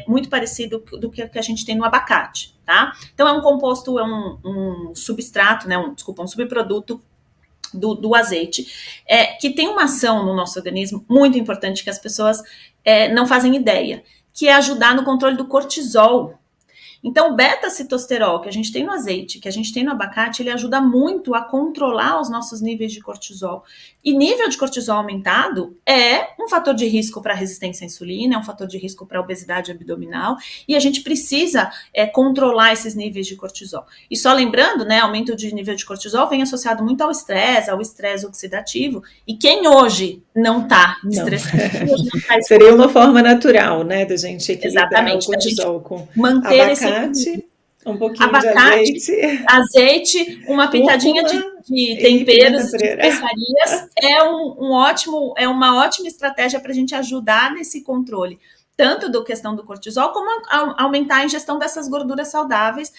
muito parecido do que a gente tem no abacate, tá? Então é um composto, um substrato, né, um subproduto do azeite, que tem uma ação no nosso organismo muito importante que as pessoas não fazem ideia, que é ajudar no controle do cortisol. Então, o beta-citosterol que a gente tem no azeite, que a gente tem no abacate, ele ajuda muito a controlar os nossos níveis de cortisol. E nível de cortisol aumentado é um fator de risco para a resistência à insulina, é um fator de risco para a obesidade abdominal, e a gente precisa controlar esses níveis de cortisol. E só lembrando, né, aumento de nível de cortisol vem associado muito ao estresse oxidativo, e quem hoje não está estressado, seria uma forma natural, né, da gente equilibrar exatamente, o cortisol com manter abacate, um pouquinho de azeite, uma pitadinha de temperos, de especiarias, é uma ótima estratégia para a gente ajudar nesse controle, tanto da questão do cortisol, como aumentar a ingestão dessas gorduras saudáveis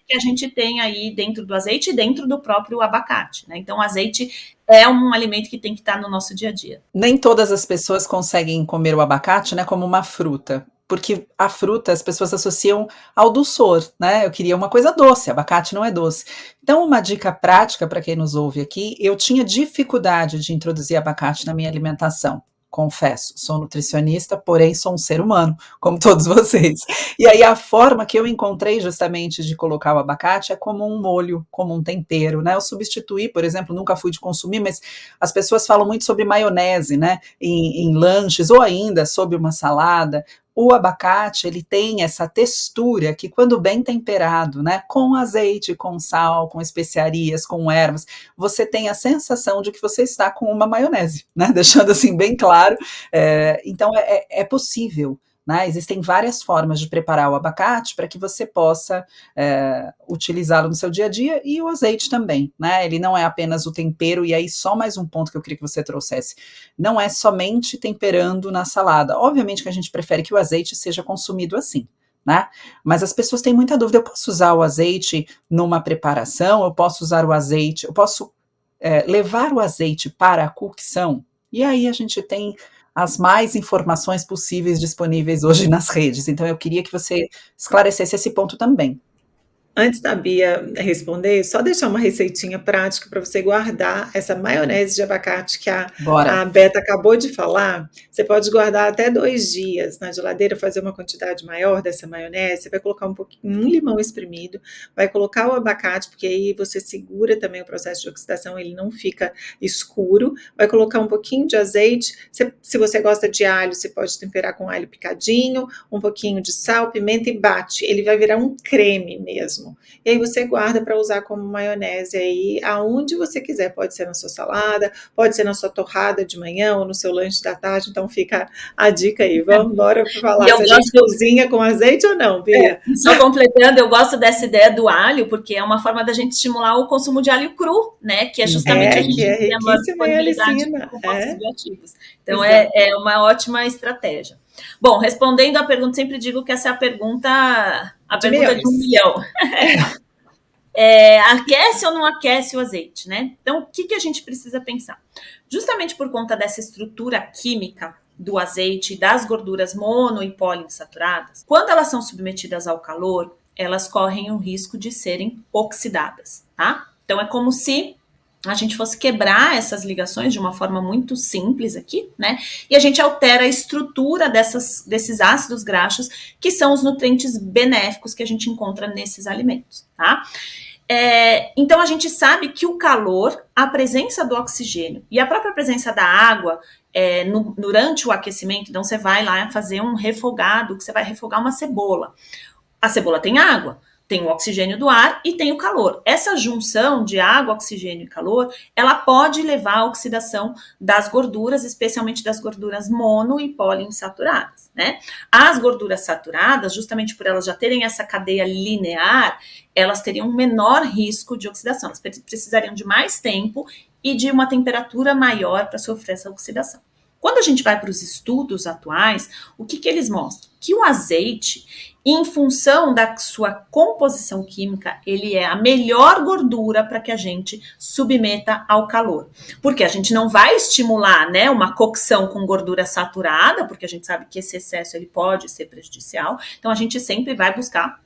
que a gente tem aí dentro do azeite e dentro do próprio abacate, né? Então, o azeite é um alimento que tem que estar no nosso dia a dia. Nem todas as pessoas conseguem comer o abacate, né, como uma fruta, porque a fruta as pessoas associam ao dulçor, né? Eu queria uma coisa doce, abacate não é doce. Então, uma dica prática para quem nos ouve aqui, eu tinha dificuldade de introduzir abacate na minha alimentação. Confesso, sou nutricionista, porém sou um ser humano, como todos vocês. E aí a forma que eu encontrei justamente de colocar o abacate é como um molho, como um tempero, né? Eu substituí, por exemplo, nunca fui de consumir, mas as pessoas falam muito sobre maionese, né? Em lanches, ou ainda sobre uma salada. o abacate, ele tem essa textura que, quando bem temperado, né, com azeite, com sal, com especiarias, com ervas, você tem a sensação de que você está com uma maionese, né, deixando assim bem claro. Então é possível, né? Existem várias formas de preparar o abacate para que você possa utilizá-lo no seu dia a dia, e o azeite também, né? Ele não é apenas o tempero, e aí só mais um ponto que eu queria que você trouxesse. Não é somente temperando na salada. Obviamente que a gente prefere que o azeite seja consumido assim, né? Mas as pessoas têm muita dúvida: eu posso usar o azeite numa preparação? Eu posso usar o azeite, eu posso levar o azeite para a cocção? E aí a gente tem as mais informações possíveis disponíveis hoje nas redes. Então eu queria que você esclarecesse esse ponto também. Antes da Bia responder, só deixar uma receitinha prática para você guardar essa maionese de abacate que Bora. a Beta acabou de falar. Você pode guardar até 2 dias na geladeira, fazer uma quantidade maior dessa maionese. Você vai colocar um limão espremido, vai colocar o abacate, porque aí você segura também o processo de oxidação, ele não fica escuro. Vai colocar um pouquinho de azeite. Se você gosta de alho, você pode temperar com alho picadinho, um pouquinho de sal, pimenta e bate. Ele vai virar um creme mesmo. E aí você guarda para usar como maionese aí aonde você quiser. Pode ser na sua salada, pode ser na sua torrada de manhã ou no seu lanche da tarde. Então fica a dica aí. Vamos embora para falar se a gente cozinha com azeite ou não, Bia. Só completando, eu gosto dessa ideia do alho, porque é uma forma da gente estimular o consumo de alho cru, né? Que é justamente a gente que é ter uma riquíssima em disponibilidade alicina. de compostos bioativos. Então Exato. é uma ótima estratégia. Bom, respondendo a pergunta, sempre digo que essa é a pergunta de um milhão. Aquece ou não aquece o azeite, né? Então, o que a gente precisa pensar? Justamente por conta dessa estrutura química do azeite e das gorduras mono e poliinsaturadas, quando elas são submetidas ao calor, elas correm o risco de serem oxidadas, tá? Então, é como se a gente fosse quebrar essas ligações de uma forma muito simples aqui, né? E a gente altera a estrutura desses ácidos graxos, que são os nutrientes benéficos que a gente encontra nesses alimentos, tá? Então a gente sabe que o calor, a presença do oxigênio e a própria presença da água durante o aquecimento, então você vai lá fazer um refogado, que você vai refogar uma cebola. A cebola tem água, tem o oxigênio do ar e tem o calor. Essa junção de água, oxigênio e calor, ela pode levar à oxidação das gorduras, especialmente das gorduras mono e poliinsaturadas, né? As gorduras saturadas, justamente por elas já terem essa cadeia linear, elas teriam um menor risco de oxidação. Elas precisariam de mais tempo e de uma temperatura maior para sofrer essa oxidação. Quando a gente vai para os estudos atuais, o que eles mostram? Que o azeite, em função da sua composição química, ele é a melhor gordura para que a gente submeta ao calor. Porque a gente não vai estimular, né, uma cocção com gordura saturada, porque a gente sabe que esse excesso ele pode ser prejudicial. Então a gente sempre vai buscar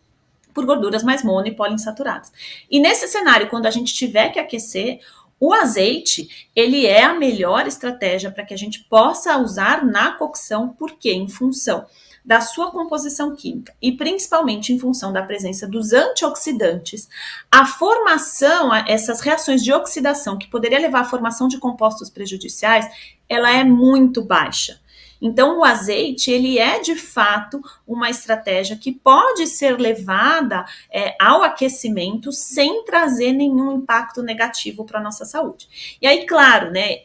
por gorduras mais mono e poliinsaturadas. E nesse cenário, quando a gente tiver que aquecer, o azeite, ele é a melhor estratégia para que a gente possa usar na cocção, porque em função da sua composição química e principalmente em função da presença dos antioxidantes, a formação, essas reações de oxidação que poderia levar à formação de compostos prejudiciais, ela é muito baixa. Então, o azeite, ele é, de fato, uma estratégia que pode ser levada ao aquecimento sem trazer nenhum impacto negativo para a nossa saúde. E aí, claro, né,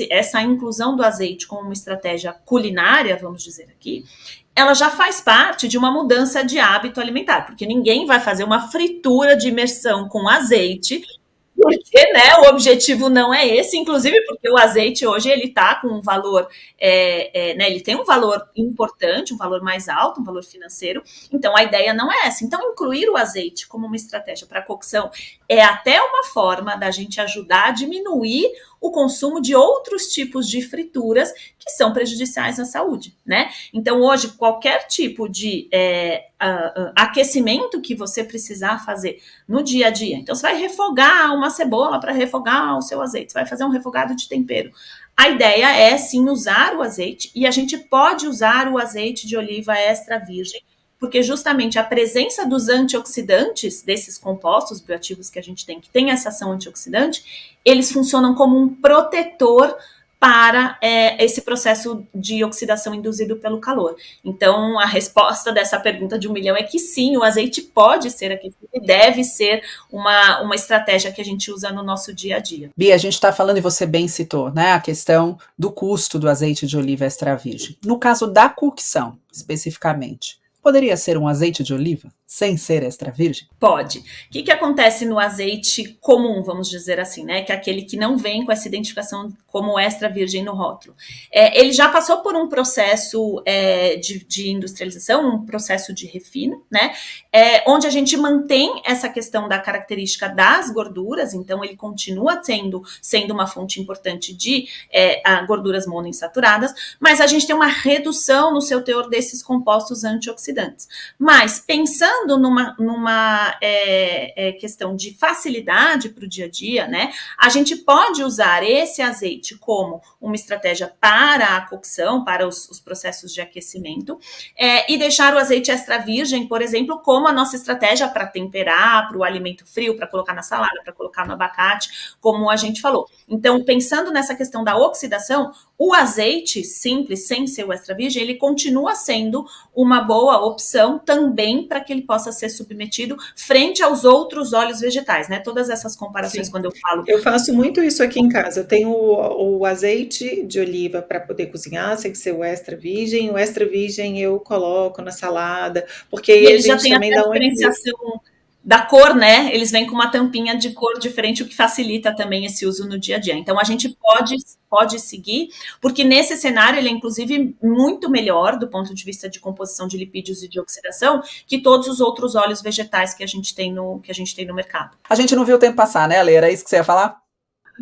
essa inclusão do azeite como uma estratégia culinária, vamos dizer aqui, ela já faz parte de uma mudança de hábito alimentar, porque ninguém vai fazer uma fritura de imersão com azeite, porque, né, o objetivo não é esse, inclusive porque o azeite hoje ele está com um valor, né, ele tem um valor importante, um valor mais alto, um valor financeiro, então a ideia não é essa. Então incluir o azeite como uma estratégia para cocção é até uma forma da gente ajudar a diminuir o consumo de outros tipos de frituras que são prejudiciais à saúde, né? Então hoje qualquer tipo de aquecimento que você precisar fazer no dia a dia, então você vai refogar uma cebola para refogar o seu azeite, você vai fazer um refogado de tempero. A ideia é sim usar o azeite, e a gente pode usar o azeite de oliva extra virgem, porque justamente a presença dos antioxidantes, desses compostos bioativos que a gente tem, que tem essa ação antioxidante, eles funcionam como um protetor para esse processo de oxidação induzido pelo calor. Então, a resposta dessa pergunta de 1 milhão é que sim, o azeite pode ser aquecido e deve ser uma estratégia que a gente usa no nosso dia a dia. Bia, a gente está falando, e você bem citou, né, a questão do custo do azeite de oliva extra virgem. No caso da cocção, especificamente, poderia ser um azeite de oliva sem ser extra virgem? Pode. O que acontece no azeite comum, vamos dizer assim, né? Que é aquele que não vem com essa identificação como extra virgem no rótulo. Ele já passou por um processo de industrialização, um processo de refino, né? Onde a gente mantém essa questão da característica das gorduras, então ele continua sendo uma fonte importante de gorduras monoinsaturadas, mas a gente tem uma redução no seu teor desses compostos antioxidantes. Mas pensando numa questão de facilidade para o dia a dia, né? A gente pode usar esse azeite como uma estratégia para a cocção, para os processos de aquecimento, e deixar o azeite extra virgem, por exemplo, como a nossa estratégia para temperar, para o alimento frio, para colocar na salada, para colocar no abacate, como a gente falou. Então, pensando nessa questão da oxidação, o azeite simples, sem ser o extra virgem, ele continua sendo uma boa opção também para que ele possa ser submetido frente aos outros óleos vegetais, né? Todas essas comparações, Sim. Quando eu falo... Eu faço muito isso aqui em casa. Eu tenho o azeite de oliva para poder cozinhar, sem ser o extra virgem. O extra virgem eu coloco na salada, porque aí ele a já gente tem também até dá a diferenciação da cor, né? Eles vêm com uma tampinha de cor diferente, o que facilita também esse uso no dia a dia. Então, a gente pode seguir, porque nesse cenário ele é, inclusive, muito melhor do ponto de vista de composição de lipídios e de oxidação que todos os outros óleos vegetais que a gente tem no mercado. A gente não viu o tempo passar, né, Ale? Era isso que você ia falar?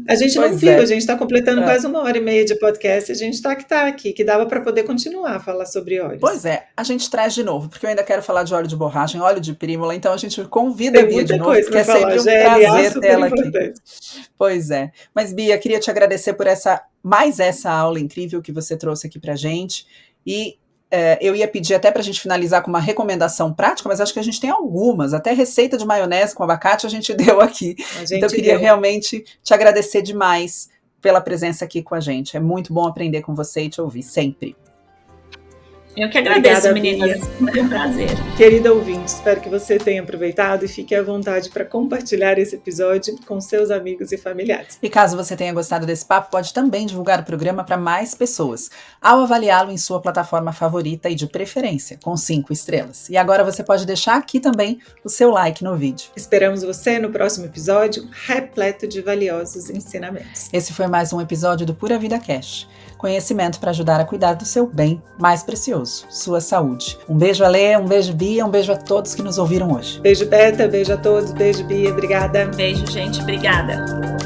A gente Pois não viu, é. A gente está completando quase 1h30 de podcast, a gente está aqui, que dava para poder continuar a falar sobre óleos. Pois é, a gente traz de novo, porque eu ainda quero falar de óleo de borracha, óleo de prímula, então a gente convida a Bia de novo, porque é sempre um prazer ter ela aqui. Pois é, mas Bia, queria te agradecer por essa aula incrível que você trouxe aqui pra gente, e eu ia pedir até pra gente finalizar com uma recomendação prática, mas acho que a gente tem algumas, até receita de maionese com abacate a gente deu aqui. Então eu queria realmente te agradecer demais pela presença aqui com a gente. É muito bom aprender com você e te ouvir sempre. Eu que agradeço, Obrigada, meninas. Foi um prazer. Querida ouvinte, espero que você tenha aproveitado e fique à vontade para compartilhar esse episódio com seus amigos e familiares. E caso você tenha gostado desse papo, pode também divulgar o programa para mais pessoas, ao avaliá-lo em sua plataforma favorita e de preferência, com 5 estrelas. E agora você pode deixar aqui também o seu like no vídeo. Esperamos você no próximo episódio, repleto de valiosos ensinamentos. Esse foi mais um episódio do Pura Vida Cash. Conhecimento para ajudar a cuidar do seu bem mais precioso, sua saúde. Um beijo, Ale, um beijo, Bia, um beijo a todos que nos ouviram hoje. Beijo, Beta, beijo a todos, beijo, Bia, obrigada. Beijo, gente, obrigada.